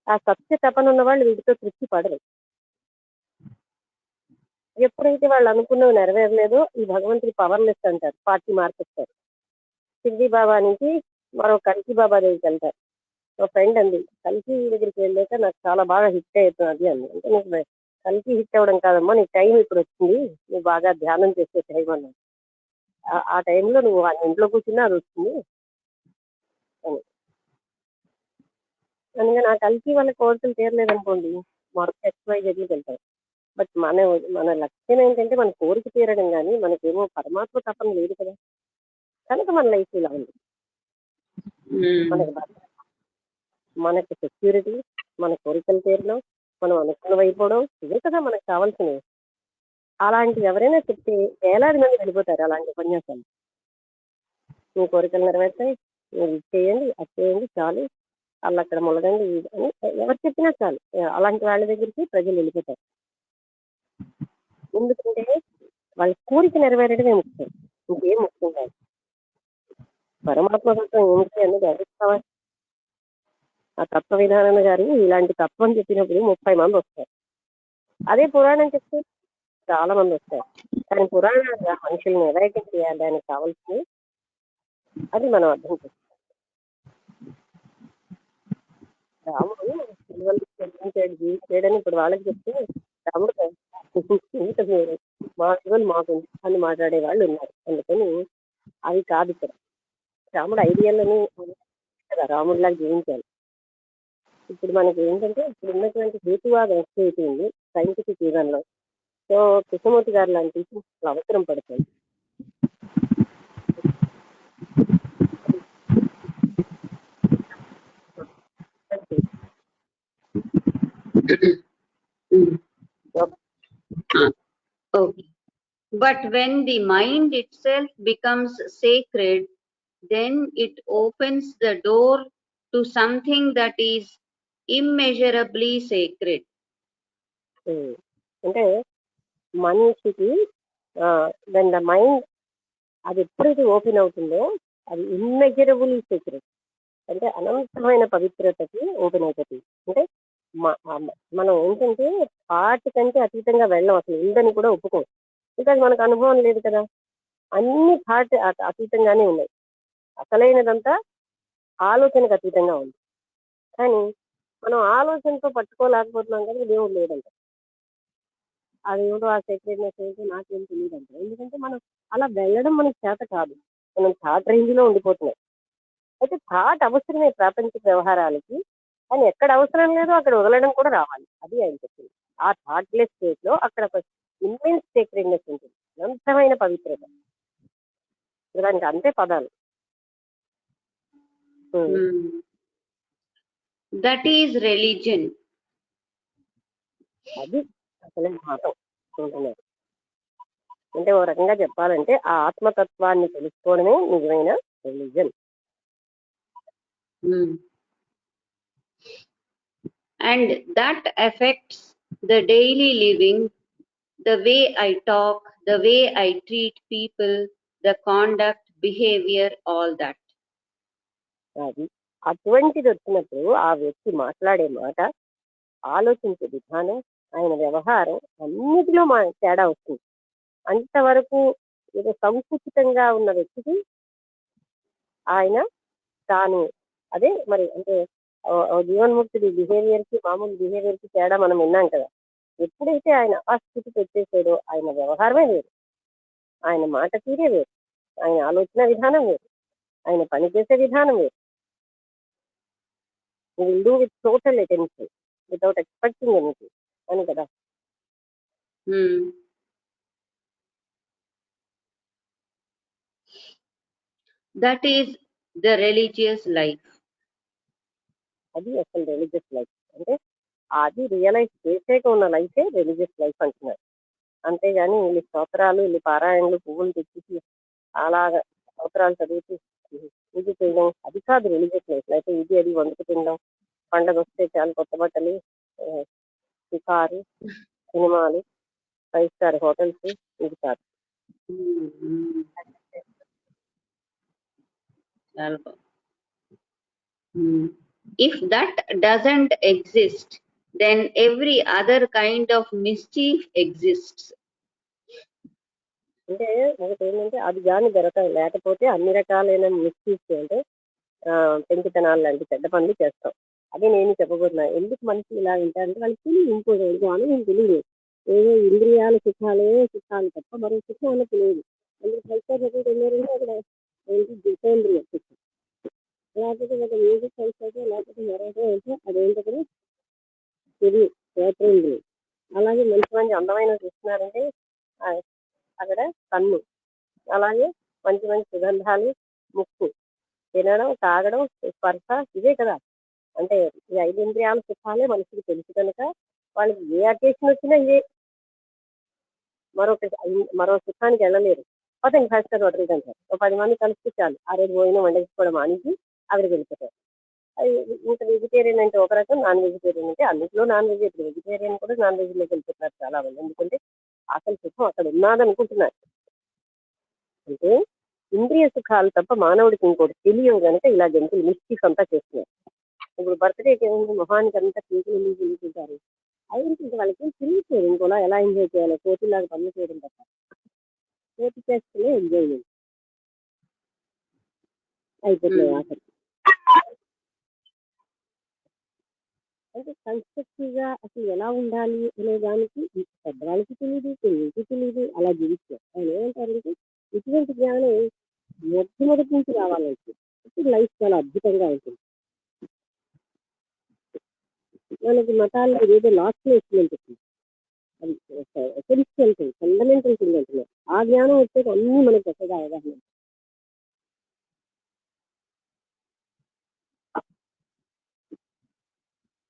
ఆ సత్య తపన ఉన్న వాళ్ళు వీటితో తృప్తి పడరు. ఎప్పుడైతే వాళ్ళు అనుకున్నవి నెరవేరలేదో ఈ భగవంతుడి పవర్లెస్ అంటారు, పార్టీ మార్పిస్తారు. సిద్ధి బాబా నుంచి మరో కల్కి బాబా దగ్గరికి వెళ్తారు. మా ఫ్రెండ్ అంది, కల్కి దగ్గరికి వెళ్ళాక నాకు చాలా బాగా హిట్ అవుతున్నది అంది. అంటే నీకు కల్కి హిట్ అవ్వడం కాదమ్మా, నీ టైం ఇప్పుడు వచ్చింది, నువ్వు బాగా ధ్యానం చేసే టైం అన్నాడు. ఆ టైంలో నువ్వు ఆ ఇంట్లో కూర్చున్నా అది వస్తుంది అని. అందుకే నా కల్కి వాళ్ళ కోరికలు తీరలేదనుకోండి, మరొక XYZకి వెళ్తారు. బట్ మన లక్ష్యం ఏంటంటే మన కోరిక తీరడం, కానీ మనకేమో పరమాత్మ తపన లేదు కదా, కనుక మన లైఫ్ ఇలా ఉంది. మనకు మనకి సెక్యూరిటీ, మన కోరికలు తీరడం, మనం అనుకున్నవి అయిపోవడం, ఇవే కదా మనకు కావాల్సినవి. అలాంటివి ఎవరైనా చెప్తే వేలాది మంది వెళ్ళిపోతారు అలాంటి ఉపన్యాసాలు. మీ కోరికలు నెరవేర్తాయి, మీరు ఇది చేయండి, అది చేయండి, చాలు, వాళ్ళు అక్కడ మొలగండి అని ఎవరు చెప్పినా చాలు, అలాంటి వాళ్ళ దగ్గరికి ప్రజలు వెళ్ళిపోతారు. ఎందుకంటే వాళ్ళ కోరిక నెరవేరడమే ముఖ్యం, ఇంకేం ముఖ్యం కాదు. పరమాత్మ తత్వం ఏమిటి అనేది ఎవరికి కావాలి? ఆ తత్వ విధానం గారు ఇలాంటి తత్వం చెప్పినప్పుడు 30 మంది వస్తారు. అదే పురాణం చెప్తే చాలా మంది వస్తారు. కానీ పురాణాలుగా మనుషుల్ని ఎవరైతే చేయాలని కావాల్సింది అది మనం అర్థం చేసుకోవాలి. రాముడు పిల్లలు చెల్లించాడు, జీవించాడని ఇప్పుడు వాళ్ళకి చెప్తే రాముడు ఇంకా మీరు మా పిల్లలు మాకు అని మాట్లాడే వాళ్ళు ఉన్నారు. అందుకని అవి కాదు ఇక్కడ. రాముడు ఐడియల్ని కదా రాముడిలాగా జీవించాలి. ఇప్పుడు మనకి ఏంటంటే ఇప్పుడు ఉన్నటువంటి హేతువాదం ఎక్కువైపోయింది సైంటిఫిక్ యుగంలో. సో కృష్ణమూర్తి గారు లాంటి అవసరం పడుతుంది. Okay. But when the mind itself becomes sacred, then it opens the door to something that is immeasurably sacred. అంటే మనిషికి దెన్ ద మైండ్ అది ఎప్పుడైతే ఓపెన్ అవుతుందో అది ఇమ్మెజరబుల్ సీక్రెట్, అంటే అనంతమైన పవిత్రతకి ఓపెన్ అయిపోతుంది. అంటే మనం ఏంటంటే వాటి కంటే అతీతంగా వెళ్ళం, అసలు ఉందని కూడా ఒప్పుకోం. బికాజ్ మనకు అనుభవం లేదు కదా, అన్ని థాట్ అతీతంగానే ఉన్నాయి. అసలైనదంతా ఆలోచనకు అతీతంగా ఉంది. కానీ మనం ఆలోచనతో పట్టుకోలేకపోతున్నాం కదా, దేవుడు లేదంట. అది ఏమిటో ఆ సెక్రెట్నెస్ ఏంటో నాకేం తెలియదంట. ఎందుకంటే మనం అలా వెళ్ళడం మనకి చేత కాదు, మనం థాట్ రేంజ్లో ఉండిపోతున్నాం. అయితే థాట్ అవసరమే ప్రాపంచిక వ్యవహారాలకి, కానీ ఎక్కడ అవసరం లేదో అక్కడ వదలడం కూడా రావాలి. అది ఆయన చెప్పింది. ఆ థాట్లెస్ స్టేట్ లో అక్కడ ఇమ్మెన్స్ సేక్రెడ్నెస్ ఉంటుంది, అనంతమైన పవిత్రత. దానికి అంతే పదాలు. That is religion. అది అసలు మతం ఉంటున్నారు. అంటే ఓ రకంగా చెప్పాలంటే ఆ ఆత్మతత్వాన్ని తెలుసుకోవడమే నిజమైన religion. And that affects the daily living, the way I talk, the way I treat people, the conduct, behavior, all that. అది అటువంటిది వచ్చినప్పుడు ఆ వ్యక్తి మాట్లాడే మాట, ఆలోచించే విధానం, ఆయన వ్యవహారం అన్నిటిలో తేడా వస్తుంది. అంతవరకు ఏదో సంకుచితంగా ఉన్న వ్యక్తికి ఆయన తాను అదే మరి అంటే జీవన్ముక్తుడి బిహేవియర్కి మామూలు బిహేవియర్కి తేడా మనం విన్నాం కదా. ఎప్పుడైతే ఆయన ఆ స్థితికి వచ్చేసాడో ఆయన వ్యవహారమే వేరు, ఆయన మాట తీరే వేరు, ఆయన ఆలోచన విధానం వేరు, ఆయన పనిచేసే విధానం వేరు. Will do with total attention without expecting anything అని కదా. That is the religious life. అది అసలు రిలీజియస్ లైఫ్. అంటే అది రియలైజ్ చేసాక ఉన్న లైఫే రిలీజియస్ లైఫ్ అంటున్నారు. అంతేగాని వీళ్ళు స్తోత్రాలు వీళ్ళు పారాయణలు పువ్వులు తెచ్చి అలాగా స్తోత్రాలు చదివితే పూజ చేయడం అది కాదు రిలీజియస్ లైఫ్. లేకపోతే ఇది అది వండుకు తినడం, పండగ వస్తే చాలు కొత్త బట్టలు, షికారు, సినిమాలు, 5 స్టార్ హోటల్స్, ఇది కాదు. చాలా బాగుంది. If that doesn't exist, then every other kind of mischief exists. అంటే ఒకటి ఏంటంటే అది కానీ జరగదు, లేకపోతే అన్ని రకాలైన మిస్యూస్ అంటే పెంకితనాలు లాంటి చెడ్డ పనులు చేస్తాం. అదే నేను చెప్పబోతున్నా. ఎందుకు మనిషి ఇలా ఉంటారంటే వాళ్ళకి తెలియదు, ఇంకోటి వాళ్ళకి తెలియదు. ఏదో ఇంద్రియాల సుఖాలు తప్ప మరో సుఖం అన్నది తెలియదు. అందుకు వెళ్ళారంటే అక్కడ ఏంటి జితేంద్రియ సుఖం, లేకపోతే ఒక మ్యూజిక్ అయితే లేకపోతే మరొకటి అయితే అదేంటో తెలియదు, క్షేత్రేంద్రియం. అలాగే మంచి మంచి అందమైన చూస్తున్నారంటే అక్కడ కన్ను, అలాగే మంచి మంచి సుగంధాలు ముక్కు, తినడం తాగడం స్పర్శ, ఇవే కదా. అంటే ఈ 5 ఇంద్రియాల సుఖాలే మనిషికి తెలుసు కనుక వాళ్ళకి ఏ అకేషన్ వచ్చినా ఇవే. మరో సుఖానికి వెళ్ళలేరు. పదండి ఫస్ట్ హోటల్కి అంటారు. ఒక 10 మంది కలిసి చాలు ఆ రోజు భోజనం వండించుకోవడం మానేసి అక్కడికి వెళ్ళిపోతారు. ఇంకా వెజిటేరియన్ అంటే ఒక రకం, నాన్ వెజిటేరియన్ అంటే అన్నింటిలో నాన్ వెజ్. ఇప్పుడు వెజిటేరియన్ కూడా నాన్ వెజ్లోకి వెళ్ళిపోతున్నారు చాలా మంది. ఎందుకంటే అసలు సుఖం అక్కడ ఉన్నదనుకుంటున్నారు. అంటే ఇంద్రియ సుఖాలు తప్ప మానవుడికి ఇంకోటి తెలియవు కనుక ఇలా జంతువులు మిస్చీఫ్ అంతా చేస్తున్నారు. ఇప్పుడు బర్త్డేకి ఏముంది, మొహానికి అంతా కేకులు తింటారు. అవి వాళ్ళకి తెలియట్లేదు ఇంకోలా ఎలా ఎంజాయ్ చేయాలో, కోతిలాగా పనులు చేయడం తప్ప. కోతి చేస్తేనే ఎంజాయ్మెంట్ అయిపోతున్నాయి ఆఖరి. అంటే కన్స్ట్రక్టివ్ గా అసలు ఎలా ఉండాలి అనే దానికి పెద్దవాళ్ళకి తెలియదు, పిల్లలకి తెలియదు, అలా జీవిస్తారు. ఆయన ఏమంటారంటే ఇటువంటి జ్ఞానం మొట్టమొదటి నుంచి రావాలంటే ఇప్పుడు లైఫ్ చాలా అద్భుతంగా ఉంటుంది. మనకి మతాల్లో ఏదో లాస్ట్ ప్లేస్మెంట్ ఉంటుంది, అది ఎసెన్షియల్ థింగ్, ఫండమెంటల్ థింగ్ అంటున్నారు. ఆ జ్ఞానం వచ్చేది అన్నీ మనకు చక్కగా అవగాహన.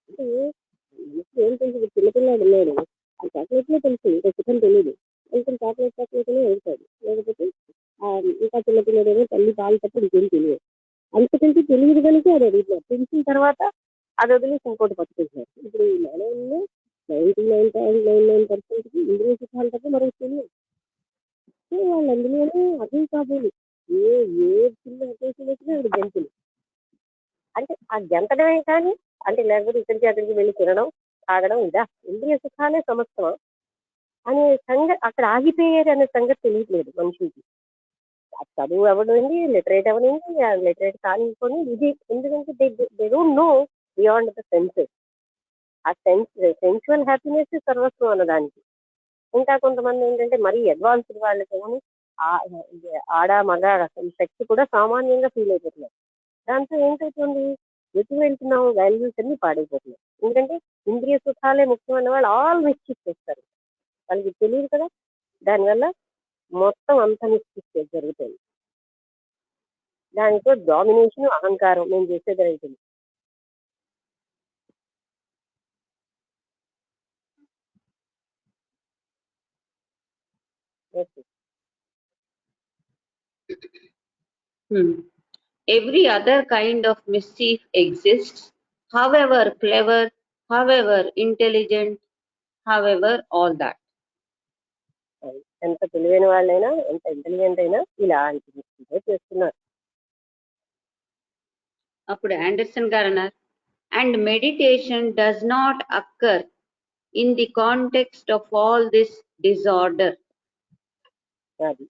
అంటే ఏం తెలుసు, చిన్నపిల్లాడు ఉన్నాడు, ఆ చాక్లెట్లే తెలుసు, ఇంకా చికెన్ తెలియదు. కొంచెం చాక్లెట్నే వెళ్తాడు. లేకపోతే ఇంకా చిన్నపిల్లడు ఏమో తల్లి పాలు తప్ప ఇంకేం తెలియదు. అంతకంటే తెలియదు కనుక అది అడుగుతున్నారు. తెలిసిన తర్వాత అది వదిలేసి ఇంకోటి పట్టుకుంటున్నారు. ఇప్పుడు ఈ మానవుల్లో 99.99% ఇంద్రియ సుఖాలు తప్ప మరొక తెలియదు. వాళ్ళు అందులోనే అదే కాబోలు ఏ ఏ చిన్న అకేషన్ వచ్చినా అది జంతువులు. అంటే ఆ జంతడమే కానీ అంటే లేకపోతే ఇక్కడికి అక్కడికి వెళ్ళి తినడం తాగడం ఇదా ఇంద్రియ సుఖాలే సమస్తం అనే సంగతి అక్కడ ఆగిపోయేది అనే సంగతి తెలియట్లేదు మనుషులకి. చదువు అవ్వడండి, లిటరేట్ అవ్వడండి, లిటరేట్ కానిపోయి ఇది. ఎందుకంటే they don't know beyond the senses. ఆ సెన్సువల్ హ్యాపీనెస్ సర్వస్వం అన్నదానికి. ఇంకా కొంతమంది ఏంటంటే మరీ అడ్వాన్స్డ్ వాళ్ళకేమో ఆడ మగ అసలు సెక్స్ కూడా సామాన్యంగా ఫీల్ అయిపోతున్నారు. దాంతో ఏంటవుతుంది, ఎటు వెళ్తున్నాము వాల్యూస్ అన్ని పాడైపోతున్నాయి. ఎందుకంటే ఇంద్రియ సుఖాలే ముఖ్యమైన వాళ్ళు ఆల్ మిస్టేక్ చేస్తారు. వాళ్ళకి తెలియదు కదా, దానివల్ల మొత్తం అంతా మిస్టేక్ జరుగుతుంది. దానితో డామినేషన్ అహంకారం మేము చేసేది అవుతుంది. Every other kind of mischief exists, however clever, however intelligent, however all that. ఎంత తెలివైన వాళ్ళైనా, ఎంత ఇంటెలిజెంట్ అయినా ఇలాంటి మిస్టేక్ చేస్తున్నారు. అప్పుడు ఆండర్సన్ గారు అన్నారు, and meditation does not occur in the context of all this disorder. అది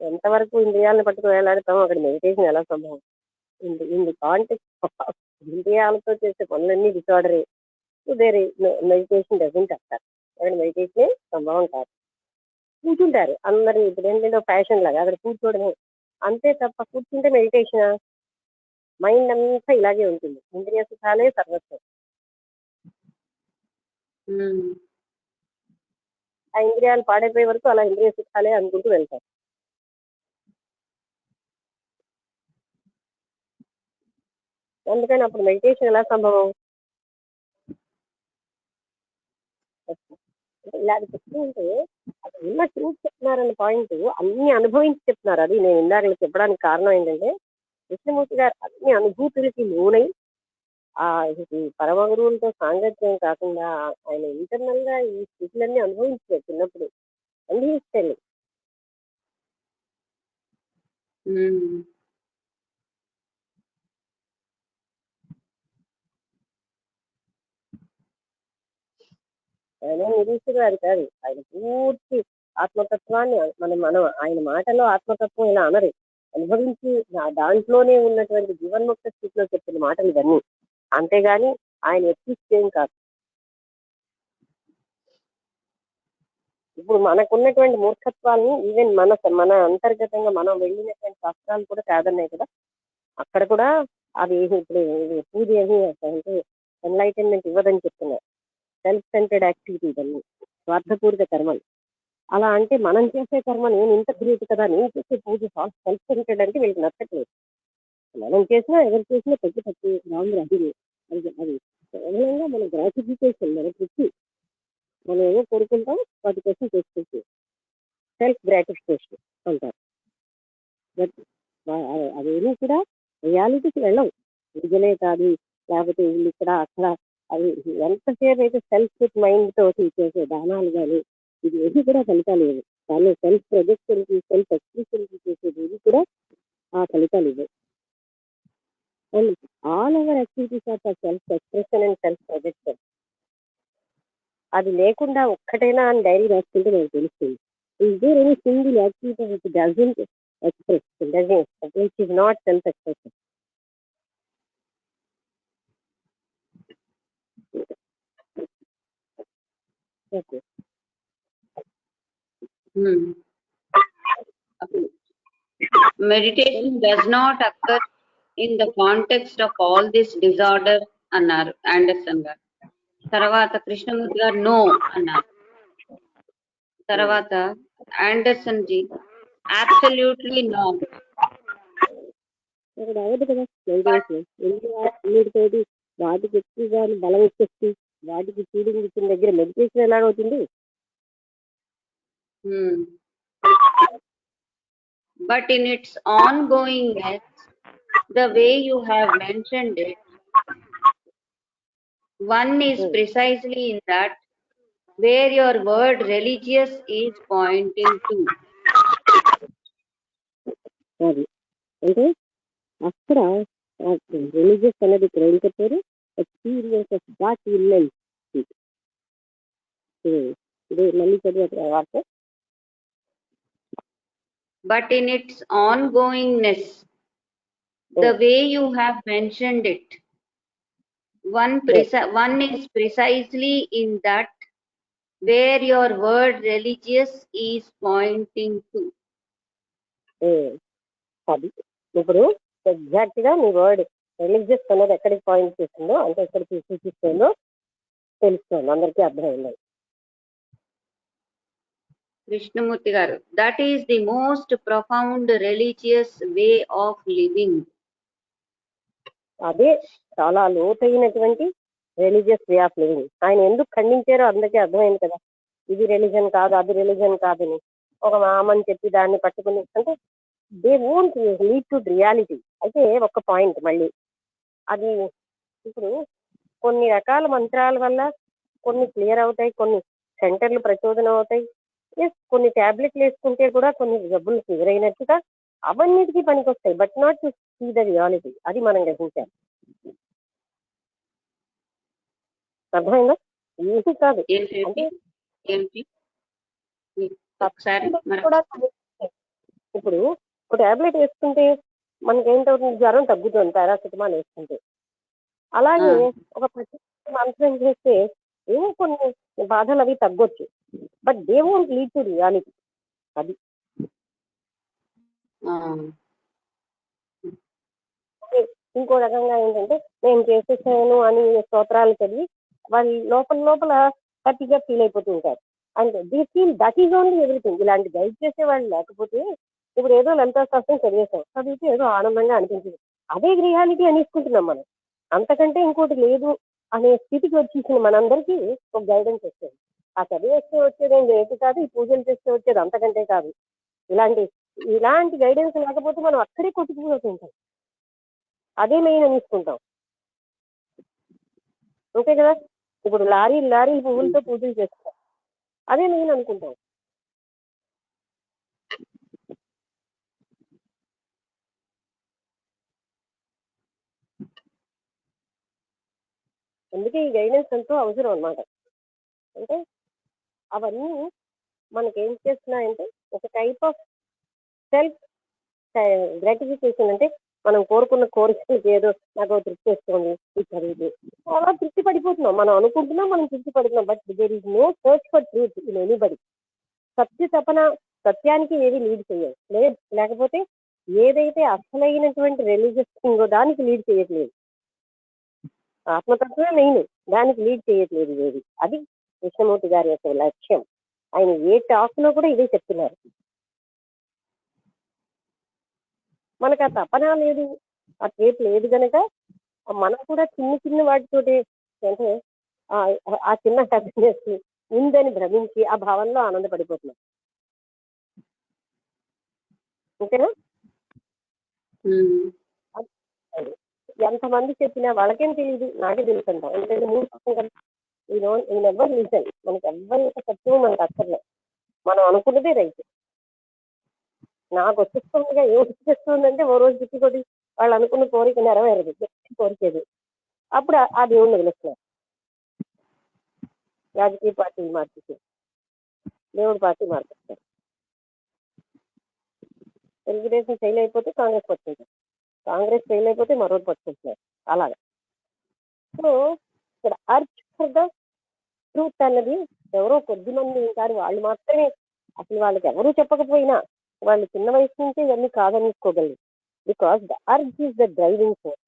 ఎంతవరకు ఇంద్రియాలను పట్టుకుని వేలాడతామో అక్కడ మెడిటేషన్ ఎలా సంభవం? ఇన్ ది కాంటెక్స్ట్ ఇంద్రియాలతో చేసే పనులన్నీ డిసార్డరే. వేరే మెడిటేషన్ డజంట్ అక్కర్. అక్కడ మెడిటేషనే సంభవం కాదు. కూర్చుంటారు అందరూ. ఇప్పుడు ఏంటంటే ఫ్యాషన్ లాగా అక్కడ కూర్చోవడమే అంతే తప్ప కూర్చుంటే మెడిటేషన్ మైండ్ అంతా ఇలాగే ఉంటుంది. ఇంద్రియ సుఖాలే సర్వస్వం. ఆ ఇంద్రియాలు పాడైపోయే వరకు అలా ఇంద్రియ సుఖాలే అనుకుంటూ వెళ్తారు. అందుకని అప్పుడు మెడిటేషన్ ఎలా సంభవం? ఇలా అది చెప్తూ ఉంటే అది ఉన్న ట్రూత్ చెప్తున్నారన్న పాయింట్ అన్ని అనుభవించి చెప్తున్నారు. అది నేను ఇందాక చెప్పడానికి కారణం ఏంటంటే కృష్ణమూర్తి గారు అన్ని అనుభూతులకి లోనై ఈ పరమ గురువులతో సాంగత్యం కాకుండా ఆయన ఇంటర్నల్ గా ఈ స్థితులన్నీ అనుభవించారు చిన్నప్పుడు అనుభవిస్తాను. ఆయన నిరీక్షకుడు అది కాదు, ఆయన పూర్తి ఆత్మతత్వాన్ని మనం ఆయన మాటలో ఆత్మతత్వం ఇలా అనరు, అనుభవించి దాంట్లోనే ఉన్నటువంటి జీవన్ముక్త స్థితిలో చెప్పిన మాటలు ఇవన్నీ. అంతేగాని ఆయన ఎక్కిస్తేం కాదు. ఇప్పుడు మనకున్నటువంటి మూర్ఖత్వాన్ని ఈవెన్ మన అంతర్గతంగా మనం వెళ్ళినటువంటి శాస్త్రాలు కూడా కాదన్నాయి కదా, అక్కడ కూడా అవి ఇప్పుడు పూజ ఏమి అంటే ఎన్లైటన్మెంట్ ఇవ్వదని చెప్తున్నారు. సెల్ఫ్ సెంటర్డ్ యాక్టివిటీస్ అన్ని స్వార్థపూరిత కర్మలు. అలా అంటే మనం చేసే కర్మ నేను ఇంత గ్రేట్ కదా, నేను చేసే పూజ సెల్ఫ్ సెంటర్డ్ అంటే వీళ్ళకి నచ్చట్లేదు. మనం చేసినా ఎవరు చేసినా తగ్గి రాంగ్ అది అది కేవలంగా మన గ్రాటిఫికేషన్, మన తృప్తి, మనం ఏమో కోరుకుంటాం వాటి కోసం చేసుకుంటాం, సెల్ఫ్ గ్రాటిఫికేషన్ అంటారు. అవేమీ కూడా రియాలిటీకి వెళ్ళవు. విజనే కాదు, లేకపోతే వీళ్ళు ఇక్కడ అక్కడ అవి ఎంతసేపు అయితే సెల్ఫ్ మైండ్ తోటి చేసే దానాలు కానీ ఇది ఏది కూడా ఫలితాలు ఇవ్వవు. కానీ సెల్ఫ్ ప్రొజెక్షన్కి సెల్ఫ్ ఎక్స్ప్రెషన్కి చేసేది ఇది కూడా ఆ ఫలితాలు ఇవ్వవు. And all our activities are for self expression and self projection. అది లేకుండా ఒక్కటైనా అని డైరీ రాసుకుంటే నాకు తెలుస్తుంది. Is there any single activity which doesn't express, which is not self expression? Okay. Meditation does not occur in the context of all this disorder అన్నారు Anderson గారు. తర్వాత కృష్ణమూర్తి గారు నో అన్నారు. తర్వాత ఆండర్సన్ జీ అబ్సల్యూట్లీ నో. ఇక్కడ అవ్వదు కదా meditation. వాటికి ఎక్కువగా బలం ఇచ్చేసి వాటికి ఫీడింగ్ ఇచ్చిన దగ్గర meditation ఎలాగవుతుంది? But in its ongoingness, the way you have mentioned it, one is precisely in that where your word religious is pointing to. అది అంటే అక్కడ రిలీజియస్ అనేది ఇక్కడ ఏం చెప్పారు? Experience of that illness. ఇది మళ్ళీ చదివే వార్త. But in its ongoingness, the way you have mentioned it, one is precisely in that where your word religious is pointing to. అది ఇప్పుడు ఎగ్జాక్ట్ గా మీ వర్డ్ రిలీజియస్ అనేది ఎక్కడికి పాయింట్ చేస్తుందో అంటే ఎక్కడికి సూచిస్తుందో తెలుస్తుంది, అందరికీ అర్థమైంది. కృష్ణమూర్తి గారు, that is the most profound religious way of living. అదే చాలా లోతైనటువంటి రిలీజియస్ వే ఆఫ్ లివింగ్. ఆయన ఎందుకు ఖండించారో అందరికీ అర్థమైంది కదా, ఇది రిలీజన్ కాదు అది రిలీజన్ కాదని. ఒక మామని చెప్పి దాన్ని పట్టుకుని అంటే they won't lead to reality. అయితే ఒక పాయింట్ మళ్ళీ అది ఇప్పుడు కొన్ని రకాల మంత్రాల వల్ల కొన్ని క్లియర్ అవుతాయి, కొన్ని సెంటర్లు ప్రచోదనం అవుతాయి, కొన్ని ట్యాబ్లెట్లు వేసుకుంటే కూడా కొన్ని జబ్బులు క్లియర్ అయినట్టుగా అవన్నిటికీ పనికొస్తాయి. But not to see the reality. అది మనం గ్రహించాలి. అర్థమైందా? ఏమీ కాదు అంటే ఇప్పుడు ఒక ట్యాబ్లెట్ వేసుకుంటే మనకేంటవుతుంది? జ్వరం తగ్గుతుంది పారాసిటమాల్ వేసుకుంటే. అలాగే ఒక ప్రత్యేక మంత్రం చేస్తే ఏమో కొన్ని బాధలు అవి తగ్గొచ్చు, but they won't lead to reality. అది ఇంకో రకంగా ఏంటంటే నేను చేసేసాను అని స్తోత్రాలు చదివి వాళ్ళు లోపల హ్యాపీగా ఫీల్ అయిపోతూ ఉంటారు. And they feel that is only everything. ఇలాంటి గైడ్ చేసే వాళ్ళు లేకపోతే ఇప్పుడు ఏదో లలితా శాస్త్రం చదివేసాం, చదివితే ఏదో ఆనందంగా అనిపించింది, అదే రియాలిటీ అనేసుకుంటున్నాం మనం. అంతకంటే ఇంకోటి లేదు అనే స్థితికి వచ్చేసిన మనందరికీ ఒక గైడెన్స్ వస్తుంది. ఆ చదివేస్తే వచ్చేది ఏం రేపు కాదు, ఈ పూజలు చేస్తే వచ్చేది అంతకంటే కాదు. ఇలాంటి గైడెన్స్ లేకపోతే మనం అక్కడే కొట్టుకుపోతుంటాం, అదే మెయిన్ అనేసుకుంటాం. అంతే కదా, ఇప్పుడు లారీ పువ్వులతో పూజలు చేస్తాం, అదే మెయిన్ అనుకుంటాం. అందుకే ఈ గైడెన్స్ ఎంతో అవసరం అన్నమాట. అంటే అవన్నీ మనకేం చేస్తున్నాయంటే ఒక టైప్ ఆఫ్ సెల్ఫ్ గ్రాటిఫికేషన్. అంటే మనం కోరుకున్న కోరికలకి ఏదో నాకు తృప్తి వస్తుంది ఈ చదివితే అలా తృప్తి పడిపోతున్నాం. మనం అనుకుంటున్నాం, మనం తృప్తి పడుతున్నాం. But there is no search for truth in anybody. సత్యానికి ఏది లీడ్ చేయదు. లేకపోతే ఏదైతే అసలైనటువంటి రిలీజియస్ థింగో దానికి లీడ్ చేయట్లేదు. ఆత్మతత్వమే మెయిన్, దానికి లీడ్ చేయట్లేదు ఏది. అది కృష్ణమూర్తి గారి యొక్క లక్ష్యం. ఆయన ఏ టాక్ లో కూడా ఇదే చెప్తున్నారు. మనకు ఆ తపన లేదు, ఆ టేప్ లేదు కనుక మనం కూడా చిన్న వాటితోటి అంటే ఆ చిన్న హ్యాపీనెస్ ఉందని భ్రమించి ఆ భావంలో ఆనందపడిపోతున్నాం. ఓకేనా? ఎంతమంది చెప్పినా వాళ్ళకేం తెలియదు, నాకే తెలుసు అంటాం. ఎందుకంటే ఈయనెవ్వరు లిసన్, మనకి ఎవ్వరి యొక్క సత్యం మనకు అక్కర్లేదు. మనం అనుకున్నదే రైతు. నాకు వచ్చేస్తుందిగా, ఏం వచ్చేస్తుందంటే ఓ రోజు తిట్టుకొట్టి వాళ్ళు అనుకున్న కోరిక నెరవేరదు, కోరికేది. అప్పుడు ఆ దేవుణ్ణి వదిలేస్తున్నారు. రాజకీయ పార్టీలు మార్చేసి దేవుడి పార్టీ మార్చేస్తారు. తెలుగుదేశం ఫెయిల్ అయిపోతే కాంగ్రెస్ పట్టుకుంటారు, కాంగ్రెస్ ఫెయిల్ అయిపోతే మరొకటి పట్టుకుంటున్నారు. అలాగా. సో ఇక్కడ అర్చ్ ఫర్ ద ట్రూత్ అన్నది ఎవరో కొద్ది మంది ఉంటారు, వాళ్ళు మాత్రమే. అసలు వాళ్ళకి ఎవరూ చెప్పకపోయినా వాళ్ళు చిన్న వయసు నుంచే ఇవన్నీ కాదనుకోగలరు. Because the urge is the driving force.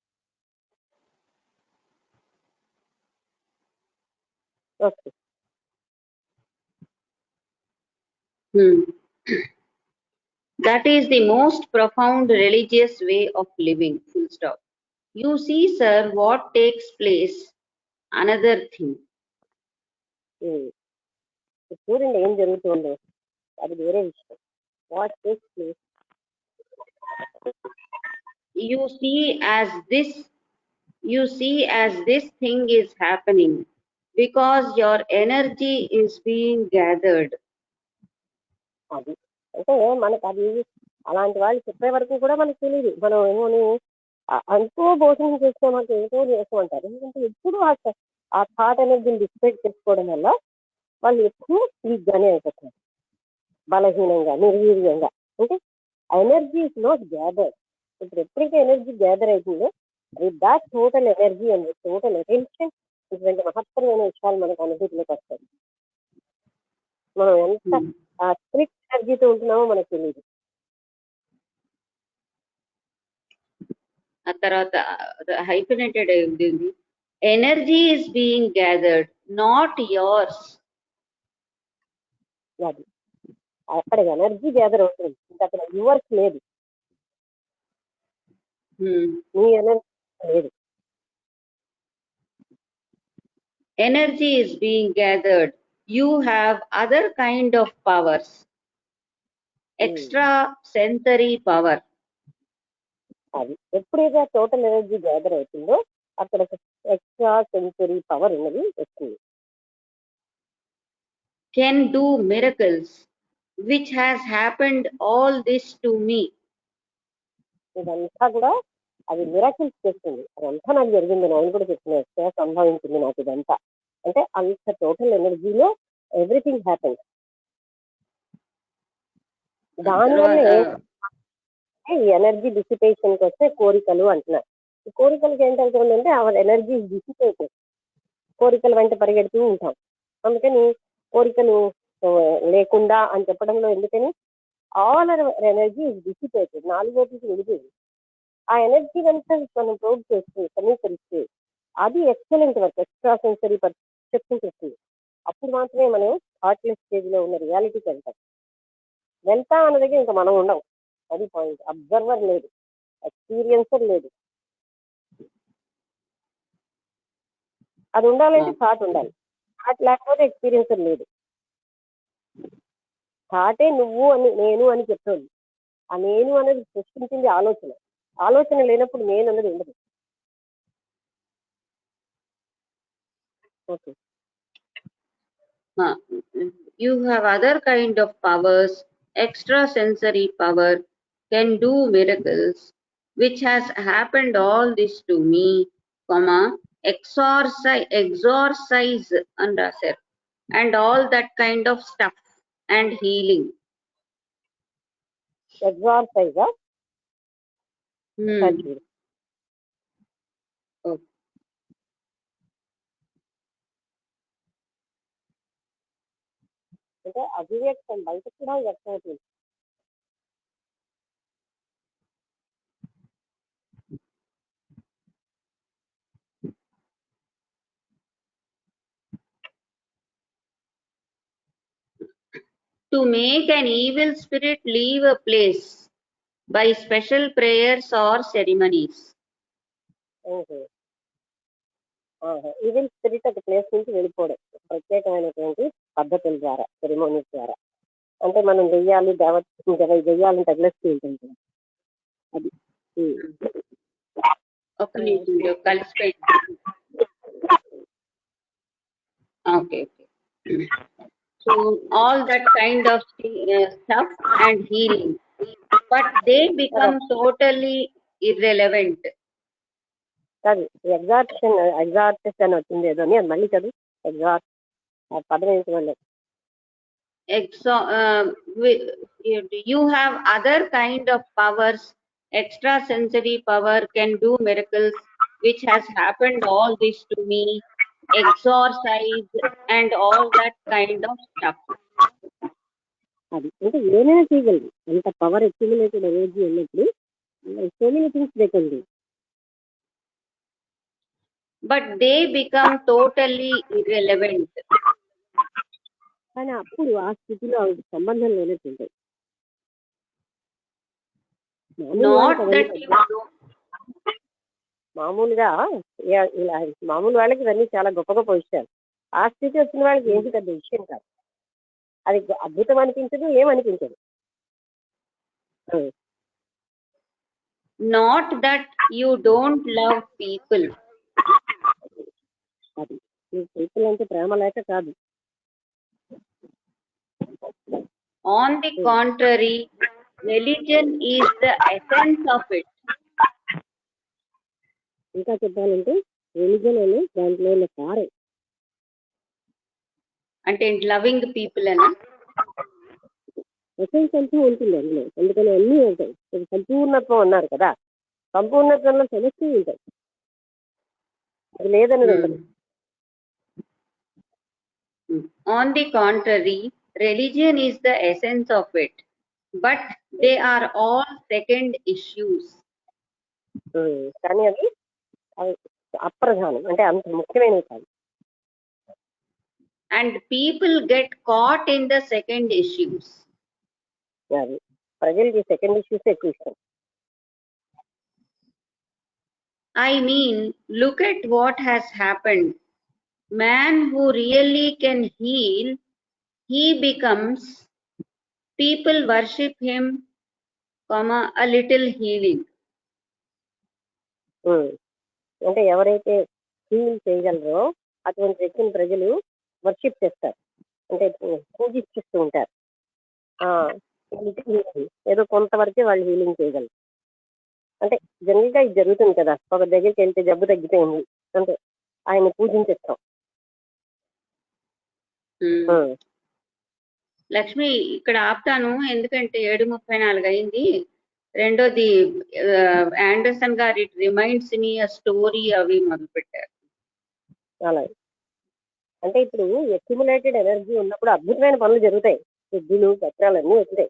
Okay. That is the most profound religious way of living. Full stop. You see, sir, what takes place. Another thing. చూడండి ఏం జరుగుతుందో, అది వేరే విషయం. What takes place. You see as this thing is happening because your energy is being gathered. అది అంటే మనకు అది అలాంటి వాళ్ళు చెప్పే వరకు కూడా మనకు తెలియదు. మనం ఏమోని అంతో భోజనం చేస్తే మనకు ఏదో చేస్తామంటారు. ఎందుకంటే ఎప్పుడు ఆ థాట్ ఎనర్జీని డిస్పెక్ట్ చేసుకోవడం వల్ల వాళ్ళు ఎప్పుడు వీక్గానే అయిపోతున్నారు, బలహీనంగా, నిర్వీర్యంగా. అంటే ఎనర్జీ ఇస్ నాట్ గ్యాదర్. ఇప్పుడు ఎప్పుడైతే ఎనర్జీ గ్యాదర్ అవుతుందో with that total energy and total attention ఇటువంటి మహత్తరమైన విషయాలు మనకు అనుభూతిలోకి వస్తాయి. మనం ఎంత స్ట్రిక్ట్ ఎనర్జీతో ఉంటున్నామో మనకు తెలియదు. ఆ తర్వాత హైఫినేటెడ్ అయింది. Energy is being gathered, not yours. అది అక్కడ ఎనర్జీ గ్యాదర్ అవుతుంది, ఇంకా అక్కడ యువర్స్ లేదు, నీ ఎనర్జీ లేదు. Energy is being gathered. You have other kind of powers. Extra sensory power. అది ఎప్పుడైతే టోటల్ ఎనర్జీ గ్యాదర్ అవుతుందో అక్కడ ఎక్స్ట్రా సెన్సరీ పవర్ ఉన్నది వస్తుంది. Can do miracles, which has happened all this to me. ఇదంతా కూడా అది మిరాకిల్స్ చేస్తుంది. అదంతా నాకు జరిగింది, నేను కూడా చెప్తున్నా, ఎక్స్ట్రా సంభవించింది నాకు ఇదంతా. అంటే అంత టోటల్ ఎనర్జీలో ఎవ్రీథింగ్ హ్యాపెన్. దానివల్ల ఈ ఎనర్జీ డిసిపేషన్కి వస్తే కోరికలు అంటున్నారు. ఈ కోరికలకి ఏంటవుతుందంటే అవర్ ఎనర్జీ డిసిపేటెడ్, కోరికల వెంట పరిగెడుతూ ఉంటాం. అందుకని కోరికలు లేకుండా అని చెప్పడంలో ఎందుకని all our energy is dissipated, నాలుగోటికి విడిపోయింది. ఆ ఎనర్జీ కనుక మనం ప్రోగ్ చేస్తే, సమీకరిస్తే అది excellent work, extra sensory perception చేస్తుంది. అప్పుడు మాత్రమే మనం థాట్లెస్ స్టేజ్ లో ఉన్న రియాలిటీకి వెళ్తాం. వెళ్తా అన్న దగ్గర ఇంకా మనం ఉండం, అది పాయింట్. అబ్జర్వర్ లేదు, ఎక్స్పీరియన్సర్ లేదు. అది ఉండాలంటే థాట్ ఉండాలి, థాట్ లేకపోతే ఎక్స్పీరియన్సర్ లేదు. థాటే నువ్వు అని నేను అని చెప్తుంది. ఆ నేను అనేది సృష్టించింది ఆలోచన. ఆలోచన లేనప్పుడు నేను అన్నది ఉండదు. Okay. You have other kind of powers, extrasensory power, can do miracles, which has happened all this to me, comma, exorcise and raser, and all that kind of stuff, and healing. ఎగ్జార్సైజా? Hmm. Surgery. Oh. అంటే అభివ్యక్తం బయట కూడా వ్యక్తం అవుతుంది. To make an evil spirit leave a place by special prayers or ceremonies. Evil spirit ఒక place నుంచి వెళ్ళిపోవడం ప్రత్యేకమైనటువంటి పద్ధతుల ద్వారా, సెరిమోనీస్ ద్వారా. అంటే మనం దెయ్యాలు దెయ్యాలను తగిలేస్తూ ఉంటాం కదా, అది. ఒక్క నిమిషం కలిసిపోయి. Okay. So all that kind of stuff and healing, but they become totally irrelevant. కాదు, ఎగ్జార్టిస్ అని వచ్చింది ఏదో అని, అది మళ్ళీ చదువు. ఎగ్జార్ట్ ఆ పదం ఏంటి మళ్ళీ? You have other kind of powers, extrasensory power, can do miracles, which has happened all this to me, exorcise and all that kind of stuff. అది అంటే ఏమైనా చేయగలదు. అంత పవర్ అక్యుములేటెడ్ ఎనర్జీ ఉన్నప్పుడు so many things they can do. But they become totally irrelevant. కానీ అప్పుడు ఆ స్థితిలో ఆవిడ సంబంధం లేనట్టు ఉంటాయి. మామూలుగా ఇలా మామూలు వాళ్ళకి ఇవన్నీ చాలా గొప్ప గొప్ప విషయాలు. ఆ స్థితి వచ్చిన వాళ్ళకి ఏంటి పెద్ద విషయం కాదు. అది అద్భుతం అనిపించదు, ఏమనిపించదు. Not that you don't love people. అది పీపుల్ అంటే ప్రేమ లేక కాదు. On the contrary, religion is the essence of it. ఇంకా చెప్పాలంటే రిలీజన్ అనే దాంట్లో ఉన్న సారం. అంటే లవింగ్ పీపుల్ అని ఎసెన్స్ అంతా ఉంటుంది అందులో. అందుకని అన్నీ ఉంటాయి. సంపూర్ణత్వం అన్నారు కదా, సంపూర్ణత్వంలో సమస్య ఉంటాయి. అది లేదని ఉండదు. On the contrary, religion is the essence of it, but they are all second issues. కానీ అది అప్రధానం, అంటే అంత ముఖ్యమైనవి కాదు. And people get caught in the second issues. అది ప్రజలకి సెకండ్ ఇష్యూస్ ఎక్కువ ఇష్టం. I mean, look at what has happened. Man who really can heal, he becomes, people worship him, a little healing. అంటే ఎవరైతే హీల్ చేయగలరో అటువంటి వ్యక్తిని ప్రజలు వర్షిప్ చేస్తారు, అంటే పూజిస్తూ ఉంటారు. ఏదో కొంతవరకే వాళ్ళు హీలింగ్ చేయగలరు. అంటే జనరల్ గా ఇది జరుగుతుంది కదా, ఒక దగ్గరికి వెళ్తే జబ్బు తగ్గిపోయింది అంటే ఆయన పూజించేస్తాం. లక్ష్మి ఇక్కడ ఆపుతాను, ఎందుకంటే 7:34 అయింది. రెండోది ఆండర్సన్ గారు ఇట్ రిమైండ్స్ మీ ఆ స్టోరీ అవి మొదలు పెట్టారు. అలాగే అంటే ఇప్పుడు అక్యుములేటెడ్ ఎనర్జీ ఉన్నప్పుడు అద్భుతమైన పనులు జరుగుతాయి, సిద్ధులు చక్రాలు అన్నీ వస్తాయి.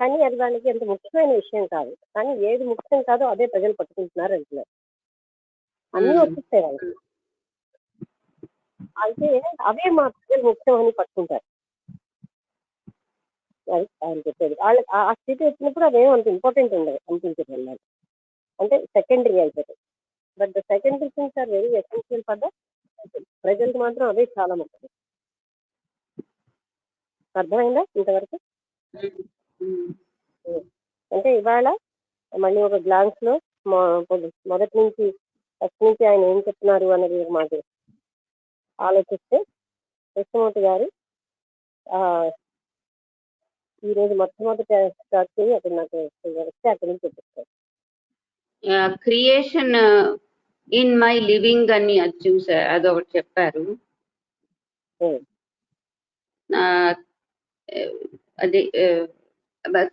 కానీ అది వాళ్ళకి అంత ముఖ్యమైన విషయం కాదు. కానీ ఏది ముఖ్యం కాదో అదే ప్రజలు పట్టుకుంటున్నారు అంటున్నారు. అన్నీ వచ్చేస్తాయి వాళ్ళకి, అయితే అవే మా ప్రజలు ముఖ్యం అని పట్టుకుంటారు. అది ఆయన చెప్పేది. వాళ్ళకి ఆ స్థితి వచ్చినప్పుడు అదేమో అంత ఇంపార్టెంట్ ఉండదు అనిపించదు అన్నమాట. అంటే సెకండరీ అయిపోతాయి. But the secondary things are very essential for the ప్రజలకు మాత్రం అదే చాలా ముఖ్యం. అర్థమైందా ఇంతవరకు? ఉమ్. అంటే ఇవాళ మళ్ళీ ఒక గ్లాన్స్ లో మొదటి నుంచి ఫస్ట్ నుంచి ఆయన ఏం చెప్తున్నారు అన్నది మాకు ఆలోచిస్తే కృష్ణమూర్తి గారు ఈ రోజు మొట్టమొదటి స్టార్ట్ చేసి అక్కడ నాకు వస్తే అక్కడి నుంచి చెప్పిస్తారు. క్రియేషన్ ఇన్ మై లివింగ్ అని అది చూసా, అదొకటి చెప్పారు. అది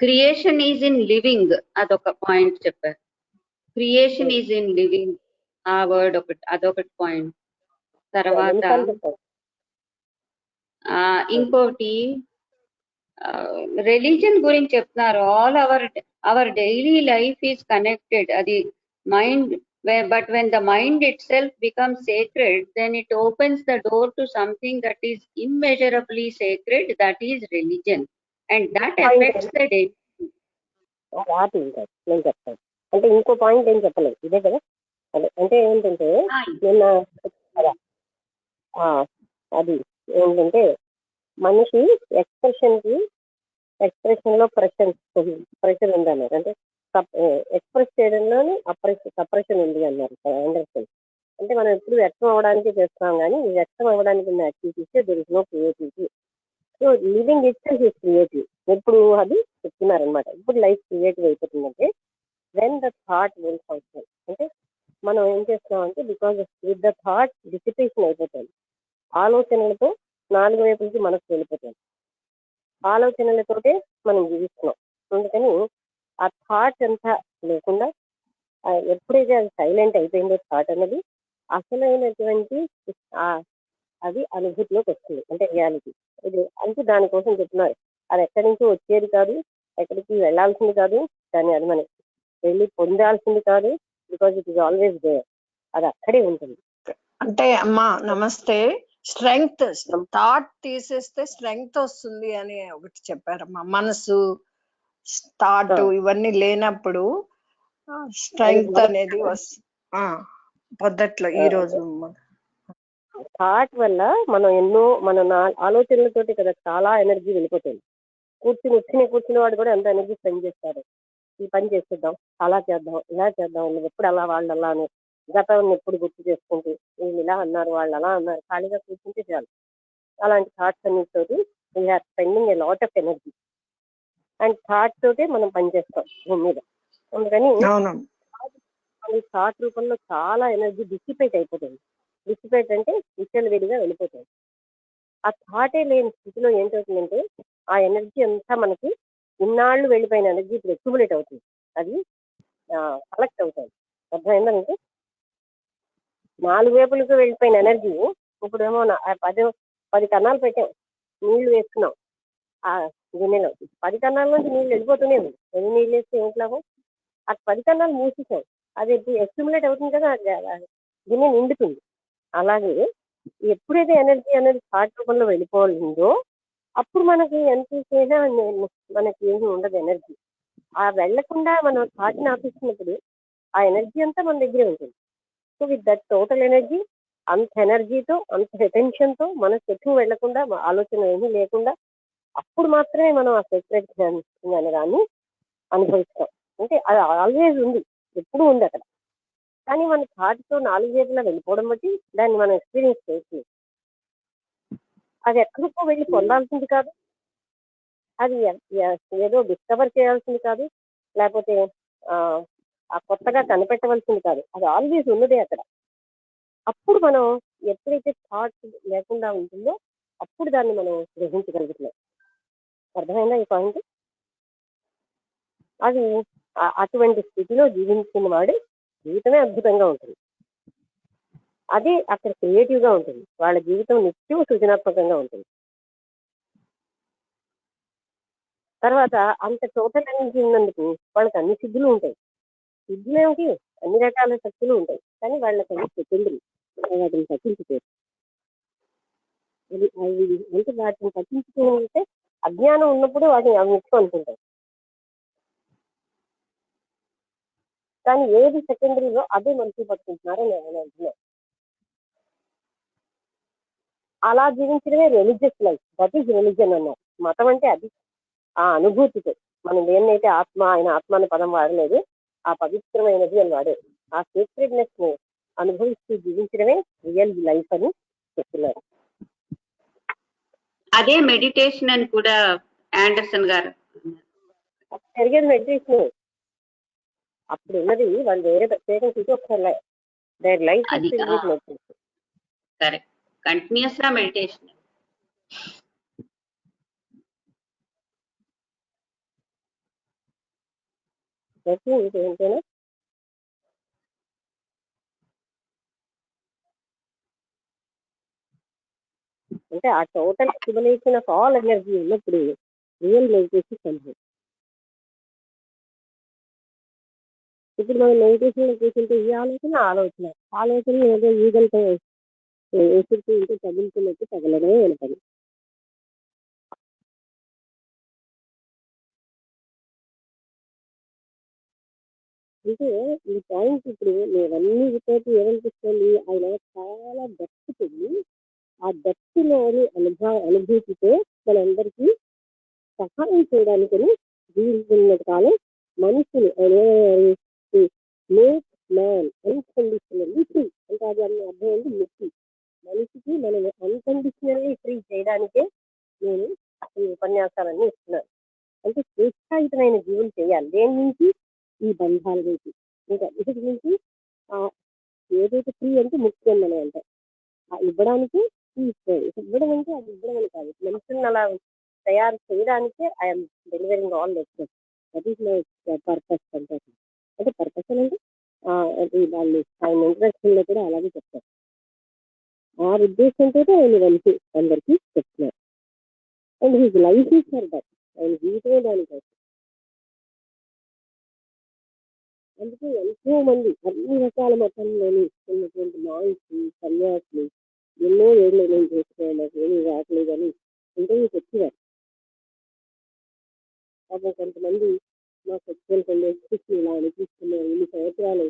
క్రియేషన్ ఈజ్ ఇన్ లివింగ్, అదొక పాయింట్ చెప్పారు. క్రియేషన్ ఈజ్ ఇన్ లివింగ్, ఆ వర్డ్ ఒకటి, అదొకటి పాయింట్. తర్వాత ఇంకోటి రిలీజన్ గురించి చెప్తున్నారు. All our daily life is connected. అది mind, but when the mind itself becomes sacred, then it opens the door to something that is immeasurably sacred, that is religion, and that affects the day. నేను చెప్తాను. అంటే ఇంకో point ఏం చెప్పలేదు, ఇదే కదా. అదే అంటే ఏంటంటే నిన్న అది ఏంటంటే మనిషి ఎక్స్ప్రెషన్ లో ప్రెషర్ ఉంది అన్నారు. అంటే ఎక్స్ప్రెస్ చేయడంలోనే సప్రెషన్ ఉంది అన్నారు అండర్స్టాండ్. అంటే మనం ఎప్పుడు వ్యక్తం అవ్వడానికి చేస్తాం, కానీ వ్యక్తం అవ్వడానికి ఉన్న activities there is no creativity. So living itself is creative. ఎప్పుడు అది చెప్తున్నారనమాట. ఇప్పుడు లైఫ్ క్రియేటివ్ అయిపోతుందంటే when the thought will function. అంటే మనం ఏం చేస్తున్నామంటే because with the thought dissipation అయిపోతుంది. ఆలోచనలతో 4 వైపులకి మనసు వెళ్ళిపోతుంది. ఆలోచనలతోటే మనం జీవిస్తున్నాం. అందుకని ఆ థాట్ అంతా లేకుండా ఎప్పుడైతే అది సైలెంట్ అయిపోయిందో థాట్ అన్నది అసలైనటువంటి అది అనుభూతిలోకి వస్తుంది, అంటే రియాలిటీ. ఇది అంటే దానికోసం చెప్తున్నారు. అది ఎక్కడి నుంచి వచ్చేది కాదు, ఎక్కడికి వెళ్లాల్సింది కాదు, కానీ అది మనకి వెళ్ళి పొందాల్సింది కాదు. Because it is always there, అది అక్కడే ఉంటుంది. అంటే అమ్మా నమస్తే, స్ట్రెంగ్త్ థాట్ తీసేస్తే స్ట్రెంగ్త్ వస్తుంది అని ఒకటి చెప్పారమ్మా. మనసు థాట్ ఇవన్నీ లేనప్పుడు స్ట్రెంగ్త్ అనేది పొద్దుట్లో ఈ రోజు థాట్ వల్ల మనం మన ఆలోచనలతోటి కదా చాలా ఎనర్జీ వెళ్ళిపోతుంది. కూర్చుని వాడు కూడా ఎంత ఎనర్జీ స్పెండ్ చేస్తారు. ఈ పని చేసేద్దాం, అలా చేద్దాం, ఇలా చేద్దాం, ఎప్పుడు అలా వాళ్ళు అలా అని గతాన్ని ఎప్పుడు గుర్తు చేసుకుంటూ వీళ్ళు ఇలా అన్నారు, వాళ్ళు అలా అన్నారు, ఖాళీగా కూర్చుంటే చాలు. అలాంటి థాట్స్ అన్నిటితోటి we are spending a lot of energy. And thought తోటే మనం పనిచేస్తాం భూమి మీద. అందుకని థాట్ రూపంలో చాలా ఎనర్జీ డిసిపేట్ అయిపోతుంది. డిసిపేట్ అంటే విడిగా వెళ్ళిపోతుంది. ఆ థాటే లేని స్థితిలో ఏంటవుతుందంటే ఆ ఎనర్జీ అంతా మనకి ఇన్నాళ్ళు వెళ్ళిపోయిన ఎనర్జీ ఇప్పుడు ఎక్యుములేట్ అవుతుంది, అది కలెక్ట్ అవుతుంది. అర్థమైందంటే 4 వైపులకు వెళ్ళిపోయిన ఎనర్జీ ఇప్పుడేమో 10 కన్నాలు పెట్టాం, నీళ్లు వేసుకున్నాం ఆ గిన్నెలో. 10 కన్నాల నుంచి నీళ్ళు వెళ్ళిపోతూనే ఉంది. ఎన్ని నీళ్ళు వేస్తే ఏంటి లాభం? ఆ 10 కన్నాలు మూసేసాం, అది ఎక్యుములేట్ అవుతుంది కదా, గిన్నె నిండుతుంది. అలాగే ఎప్పుడైతే ఎనర్జీ అనేది థాట్ రూపంలో వెళ్ళిపోయిందో అప్పుడు మనకి ఎంత చేసినా మనకి ఏమీ ఉండదు ఎనర్జీ. ఆ వెళ్లకుండా మనం థాట్ని ఆపిస్తున్నప్పుడు ఆ ఎనర్జీ అంతా మన దగ్గరే ఉంటుంది. So with that total energy, అంత ఎనర్జీతో, అంత అటెన్షన్తో మనకు ఎటు వెళ్లకుండా, ఆలోచన ఏమీ లేకుండా అప్పుడు మాత్రమే మనం ఆ సెక్రెట్ అనే దాన్ని అనుభవిస్తాం. అంటే అది ఆల్వేజ్ ఉంది, ఎప్పుడూ ఉంది అక్కడ. కానీ మన థాట్తో 4 వైపులా వెళ్ళిపోవడం బట్టి దాన్ని మనం ఎక్స్పీరియన్స్ చేస్తుంది. అది ఎక్కడికో వెళ్ళి పొందాల్సింది కాదు, అది ఏదో డిస్కవర్ చేయాల్సింది కాదు, లేకపోతే కొత్తగా కనిపెట్టవలసింది కాదు. అది ఆల్వేస్ ఉన్నదే అక్కడ. అప్పుడు మనం ఎప్పుడైతే థాట్ లేకుండా ఉంటుందో అప్పుడు దాన్ని మనం గ్రహించగలుగుతున్నాం. అర్థమైందా ఈ పాయింట్? అది అటువంటి స్థితిలో జీవించిన వాడు జీవితమే అద్భుతంగా ఉంటుంది. అదే అక్కడ క్రియేటివ్గా ఉంటుంది. వాళ్ళ జీవితం నిత్యం సృజనాత్మకంగా ఉంటుంది. తర్వాత అంత టోటల్ ఎనర్జీ ఉన్నందుకు వాళ్ళకి అన్ని సిద్ధులు ఉంటాయి. సిద్ధులు ఏమిటి, అన్ని రకాల శక్తులు ఉంటాయి. కానీ వాళ్ళకి అన్ని సెకండరీ, వాటిని పట్టించుకోరు. అంటే వాటిని పట్టించుకుంటే అజ్ఞానం ఉన్నప్పుడు వాటిని అవి ముఖ్యం అనుకుంటాయి. కానీ ఏది సెకండరీలో అదే మనుషులు పట్టుకుంటున్నారని నేను అంటున్నాను. అలా జీవించడమే religious life, that is religion అన్నారు. మతం అంటే అది, ఆ అనుభూతితో. మనం దేన్నైతే ఆత్మ, ఆయన ఆత్మ అనే పదం వాడలేదు, ఆ పవిత్రమైనది అని వాడారు. ఆ సీక్రెట్నెస్ ని అనుభవిస్తూ జీవించడమే రియల్ లైఫ్ అని చెప్తున్నారు. అదే మెడిటేషన్ అని కూడా ఆండర్సన్ గారు జరిగేది మెడిటేషన్. అప్పుడు ఉన్నది వాళ్ళు వేరే ప్రత్యేకం చూసుకోవాలి. దేర్ లైఫ్ అది మెడిటేషన్. కరెక్ట్, కంటిన్యూస్ గా మెడిటేషన్. ఏంటంటే అంటే ఆ total accumulation of all energy ఉన్నప్పుడు రియల్ మెడిటేషన్ సంభవం. ఇప్పుడు మనం మెడిటేషన్ కూర్చుంటే ఈ ఆలోచన ఏదో ఈగలతో ఎసురుతూ ఉంటే తగులుతున్నట్టు తగలడమే వెళ్తాను. అంటే ఈ పాయింట్ ఇప్పుడు మేమన్నీ తోటి ఏమనిపిస్తుంది, ఆయన చాలా డెప్త్, ఆ డెప్త్ లోని అనుభూతితో మనందరికీ సహాయం చేయడానికి జీవిస్తున్న కాలం మనిషిని మేక్ మ్యాన్ అన్కండిషనల్లీ ఫ్రీ అంటే అది అన్న అర్థం ఏంటి, ముక్తి. మనిషికి మనం అన్కండిషనల్లీ ఫ్రీ చేయడానికే నేను ఈ ఉపన్యాసాలన్నీ ఇస్తున్నాను. అంటే స్వేచ్ఛాయుతమైన జీవనం చేయాలి. దేని నుంచి? ఈ బంధాల నుంచి. ఇంకా ఇటు నుంచి ఏదైతే ఫ్రీ అంటే ముక్తి అని మనం అంటాం. ఇవ్వడానికి ఇవ్వడం అంటే అది ఇవ్వడం అని కాదు, మనుషులను అలా తయారు చేయడానికే I'm delivering all lectures. That is my purpose అంటే. అంటే పర్పస్ అంటే అది వాళ్ళు ఆయన ఇంట్రడక్షన్ లో కూడా అలాగే చెప్తారు. ఆ ఉద్దేశంతో ఆయన కలిసి అందరికీ చెప్తున్నారు. And his life is for that, ఆయన జీవితమే దానికోసం. అందుకే ఎంతో మంది అన్ని రకాల మతంలోని ఉన్నటువంటి మాంసి సన్యాసులు ఎన్నో ఏళ్ళు నేను చేసుకోవాలి ఏమీ రావట్లేదని ఇంటర్వ్యూ చెప్పేవారు. పాపం కొంతమంది మా సెక్చువల్ కండిషన్ ఇలా అనిపిస్తున్నారు, ఇన్ని సంవత్సరాలు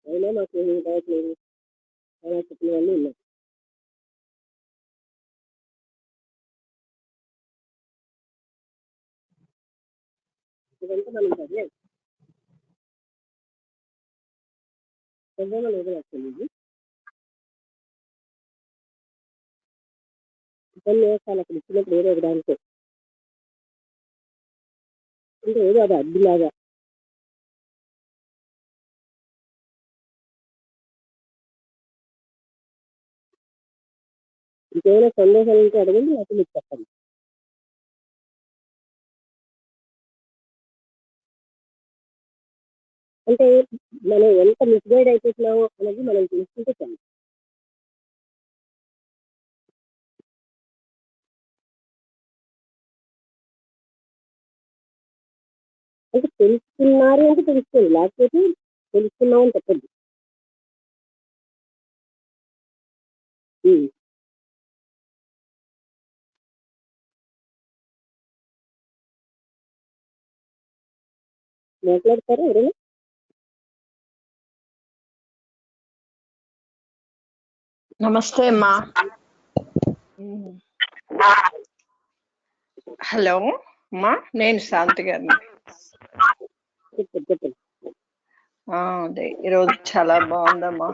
అయినా మాకు ఏమీ రావట్లేదు అలా చెప్పిన వాళ్ళు ఉన్నారు. ఇదంతా మనం చదివాం. చదివామో లేదో నాకు తెలియదు. ఉపన్యాసాలు అక్కడ ఇచ్చినప్పుడు ఏదో ఒకదానితో అంటే ఏదో అది అడ్డులాగా. ఇంకేమైనా సందేహాలు ఉంటే అడగండి, లేకపోతే మీకు చెప్పండి. అంటే మనం ఎంత మిస్గైడ్ అయిపోతున్నామో అనేది మనం తెలుసుకుంటే చాలు. అంటే తెలుసుకున్నారు అంటే తెలుసుకోండి, లేకపోతే తెలుసుకున్నామని చెప్పండి. మాట్లాడతారా ఎవరైనా? నమస్తే అమ్మా. హలో అమ్మా, నేను శాంతి గారిని. చెప్పండి. అదే ఈరోజు చాలా బాగుందమ్మా.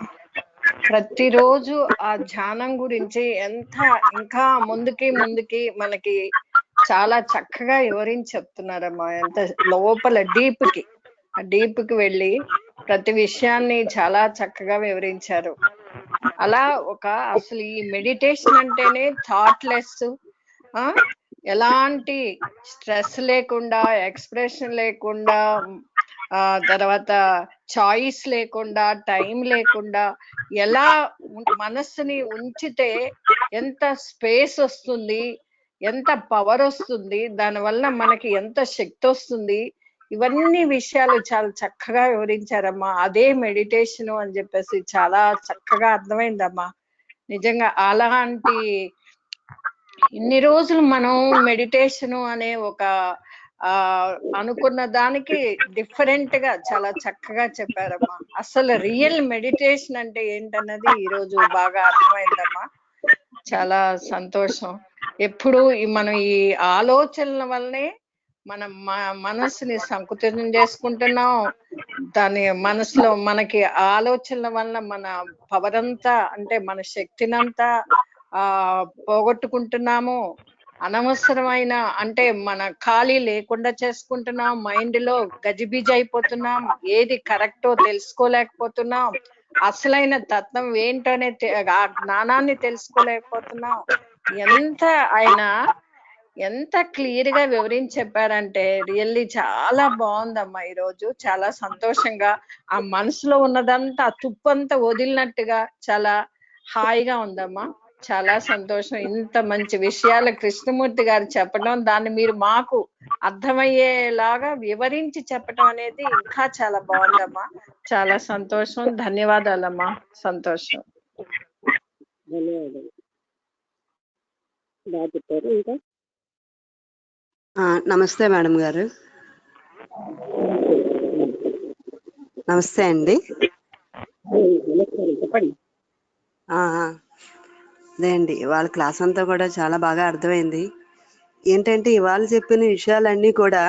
ప్రతిరోజు ఆ ధ్యానం గురించి ఎంత ఇంకా ముందుకి మనకి చాలా చక్కగా వివరించి చెప్తున్నారమ్మా. ఎంత లోపల డీప్ కి వెళ్ళి ప్రతి విషయాన్ని చాలా చక్కగా వివరించారు. అలా అసలు ఈ మెడిటేషన్ అంటేనే థాట్లెస్, ఎలాంటి స్ట్రెస్ లేకుండా, ఎక్స్ప్రెషన్ లేకుండా, తర్వాత చాయిస్ లేకుండా, టైం లేకుండా ఎలా మనస్సుని ఉంచితే ఎంత స్పేస్ వస్తుంది, ఎంత పవర్ వస్తుంది, దానివల్ల మనకి ఎంత శక్తి వస్తుంది, ఇవన్నీ విషయాలు చాలా చక్కగా వివరించారమ్మా. అదే మెడిటేషన్ అని చెప్పేసి చాలా చక్కగా అర్థమైందమ్మా. నిజంగా అలాంటి ఇన్ని రోజులు మనం మెడిటేషన్ అనే అనుకున్న దానికి డిఫరెంట్ గా చాలా చక్కగా చెప్పారమ్మా. అసలు రియల్ మెడిటేషన్ అంటే ఏంటన్నది ఈరోజు బాగా అర్థమైందమ్మా. చాలా సంతోషం. ఎప్పుడు మనం ఈ ఆలోచనల వల్లనే మనం మనసుని సంకుచితం చేసుకుంటున్నాం. దాని మనసులో మనకి ఆలోచనల వల్ల మన పవర్ అంతా, అంటే మన శక్తినంతా పోగొట్టుకుంటున్నాము. అనవసరమైన, అంటే మన ఖాళీ లేకుండా చేసుకుంటున్నాం. మైండ్ లో గజిబిజి అయిపోతున్నాం. ఏది కరెక్టో తెలుసుకోలేకపోతున్నాం. అసలైన తత్వం ఏంటనే ఆ జ్ఞానాన్ని తెలుసుకోలేకపోతున్నాం. ఎంత ఆయన ఎంత క్లియర్ గా వివరించి చెప్పారంటే రియల్లీ చాలా బాగుందమ్మా. ఈరోజు చాలా సంతోషంగా ఆ మనసులో ఉన్నదంతా ఆ తుప్పంతా వదిలినట్టుగా చాలా హాయిగా ఉందమ్మా. చాలా సంతోషం. ఇంత మంచి విషయాలు కృష్ణమూర్తి గారు చెప్పడం, దాన్ని మీరు మాకు అర్థమయ్యేలాగా వివరించి చెప్పడం అనేది ఇంకా చాలా బాగుందమ్మా. చాలా సంతోషం. ధన్యవాదాలమ్మా. సంతోషం. ధన్యవాదాలు. బాగా చెప్పారు. ఇంకా నమస్తే మేడం గారు. నమస్తే అండి. చెప్పండి. అదే అండి, వాళ్ళ క్లాస్ అంతా కూడా చాలా బాగా అర్థమైంది. ఏంటంటే ఇవాళ చెప్పిన విషయాలన్నీ కూడా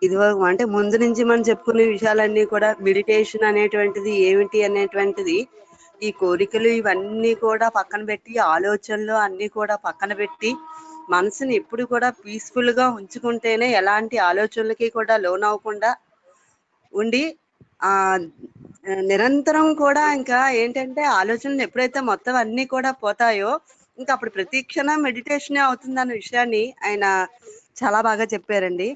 ఇదివరకు అంటే ముందు నుంచి మనం చెప్పుకునే విషయాలన్నీ కూడా మెడిటేషన్ అనేటువంటిది ఏమిటి అనేటువంటిది, ఈ కోరికలు ఇవన్నీ కూడా పక్కన పెట్టి, ఆలోచనలు అన్నీ కూడా పక్కన పెట్టి, మనసుని ఎప్పుడు కూడా పీస్ఫుల్ గా ఉంచుకుంటేనే ఎలాంటి ఆలోచనలకి కూడా లోనవ్వకుండా ఉండి ఆ నిరంతరం కూడా ఇంకా ఏంటంటే ఆలోచనలు ఎప్పుడైతే మొత్తం అన్ని కూడా పోతాయో ఇంకా అప్పుడు ప్రతి క్షణం మెడిటేషనే అవుతుందన్న విషయాన్ని ఆయన చాలా బాగా చెప్పారండి.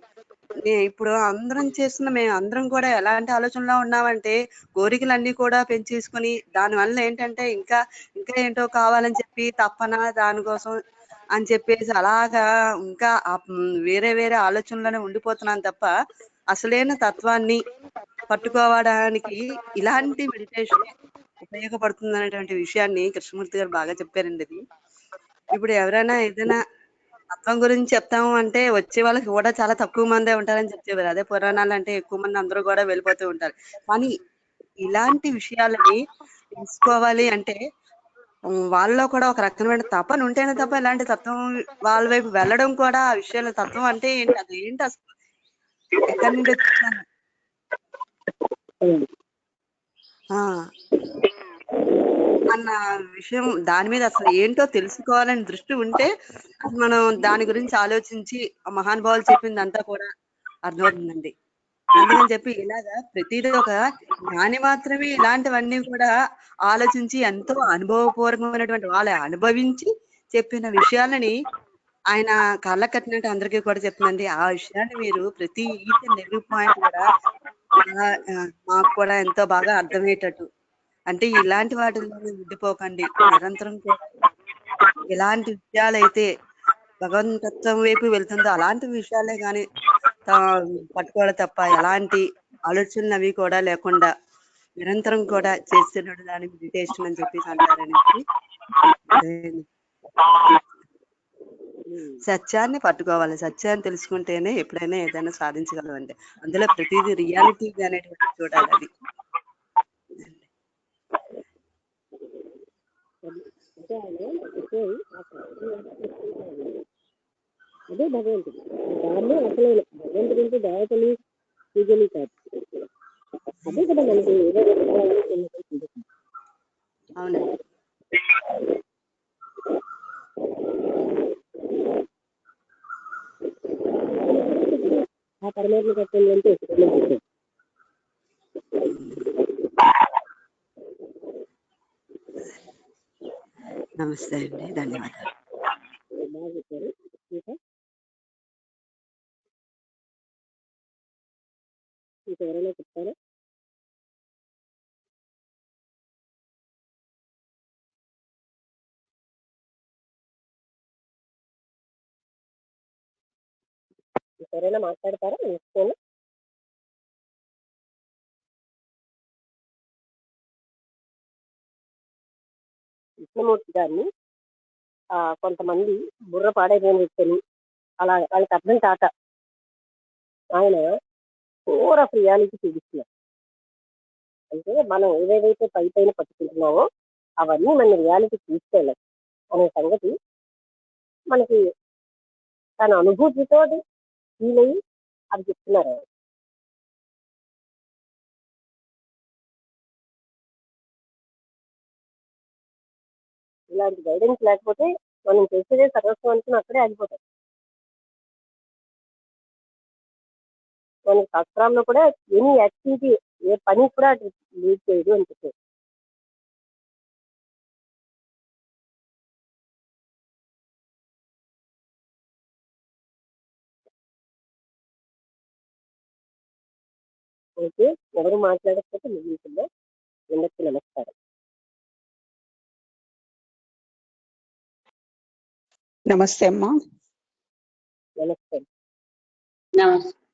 ఇప్పుడు అందరం చేస్తున్న మేము అందరం కూడా ఎలాంటి ఆలోచనలో ఉన్నామంటే కోరికలన్నీ కూడా పెంచేసుకుని దానివల్ల ఏంటంటే ఇంకా ఇంకా ఏంటో కావాలని చెప్పి తప్పన దానికోసం అని చెప్పేసి అలాగా ఇంకా వేరే వేరే ఆలోచనలోనే ఉండిపోతున్నాం తప్ప అసలైన తత్వాన్ని పట్టుకోవడానికి ఇలాంటి మెడిటేషన్ ఉపయోగపడుతుంది అనేటువంటి విషయాన్ని కృష్ణమూర్తి గారు బాగా చెప్పారండి. ఇది ఇప్పుడు ఎవరైనా ఏదైనా తత్వం గురించి చెప్తాము అంటే వచ్చే వాళ్ళకి కూడా చాలా తక్కువ మందే ఉంటారని చెప్పేవారు. అదే పురాణాలు అంటే ఎక్కువ మంది అందరూ కూడా వెళ్ళిపోతూ ఉంటారు. కానీ ఇలాంటి విషయాలని తెలుసుకోవాలి అంటే వాళ్ళలో కూడా ఒక రకమైన తపన ఉంటేనే తప్ప ఇలాంటి తత్వం వాళ్ళ వైపు వెళ్ళడం కూడా ఆ విషయాల తత్వం అంటే ఏంటి, అది ఏంటి అసలు ఎక్కడి నుండి వచ్చిందని అన్న విషయం దాని మీద అసలు ఏంటో తెలుసుకోవాలని దృష్టి ఉంటే అది మనం దాని గురించి ఆలోచించి ఆ మహానుభావులు చెప్పిందంతా కూడా అర్థమవుతుందండి. అందుకని చెప్పి ఇలాగా ప్రతిదీ ఒక జ్ఞాని మాత్రమే ఇలాంటివన్నీ కూడా ఆలోచించి ఎంతో అనుభవపూర్వకమైనటువంటి వాళ్ళ అనుభవించి చెప్పిన విషయాలని ఆయన కళ్ళ కట్టినట్టు అందరికీ కూడా చెప్తుందండి. ఆ విషయాన్ని మీరు ప్రతి ఈచ్ అండ్ ఎవ్రీ పాయింట్ కూడా మాకు కూడా ఎంతో బాగా అర్థమయ్యేటట్టు, అంటే ఇలాంటి వాటిల్లోనే ఉండిపోకండి, నిరంతరం కూడా ఎలాంటి విషయాలైతే భగవంతత్వం వైపు వెళ్తుందో అలాంటి విషయాలే కానీ పట్టుకోవడం తప్ప ఎలాంటి ఆలోచనలు అవి కూడా లేకుండా నిరంతరం కూడా చేస్తున్నాడు దాని మెడిటేషన్ అని చెప్పేసి అంటారనేసి సత్యాన్ని పట్టుకోవాలి. సత్యాన్ని తెలుసుకుంటేనే ఎప్పుడైనా ఏదైనా సాధించగలమండి. అందులో ప్రతిదీ రియాలిటీ అనేటువంటి చూడాలి. అది అదే భగవంతుడు. దాన్ని అసలు భగవంతుడి నుంచి దేవతలు పూజలు కాదు. అదే కదా మనకి ఏదో అవునండి. ఆ పరమాత్మ తత్వం అంటే నమస్తే అండి, ధన్యవాదాలు. బాగా చెప్పారు. ఇంకా ఎవరైనా చెప్తారా? ఎవరైనా మాట్లాడతారా? నేను కృష్ణమూర్తి గారిని కొంతమంది బుర్ర పాడైపోయిన వ్యక్తులు అలా వాళ్ళకి అర్థం కాక ఆయన ఫోర్ ఆఫ్ రియాలిటీ చూపిస్తున్నారు. అంటే మనం ఏవేదైతే పై పైన పట్టుకుంటున్నామో అవన్నీ మన రియాలిటీ తీసుకెళ్ళదు. అనే సంగతి మనకి తన అనుభూతితో ఫీల్ అయ్యి అది చెప్తున్నారు ఆయన. ఇలాంటి గైడెన్స్ లేకపోతే మనం చేసేదే సర్వస్వం అనుకుని అక్కడే ఆగిపోతాం. మనకి శాస్త్రాల్లో కూడా ఎనీ యాక్టివిటీ ఏ పని కూడా అది లీడ్ చేయదు అని చెప్పారు. అయితే ఎవరు మాట్లాడకపోతే ముగించిందో అందరికీ నమస్కారం. నమస్తే అమ్మా. నమస్తే. నమస్తే.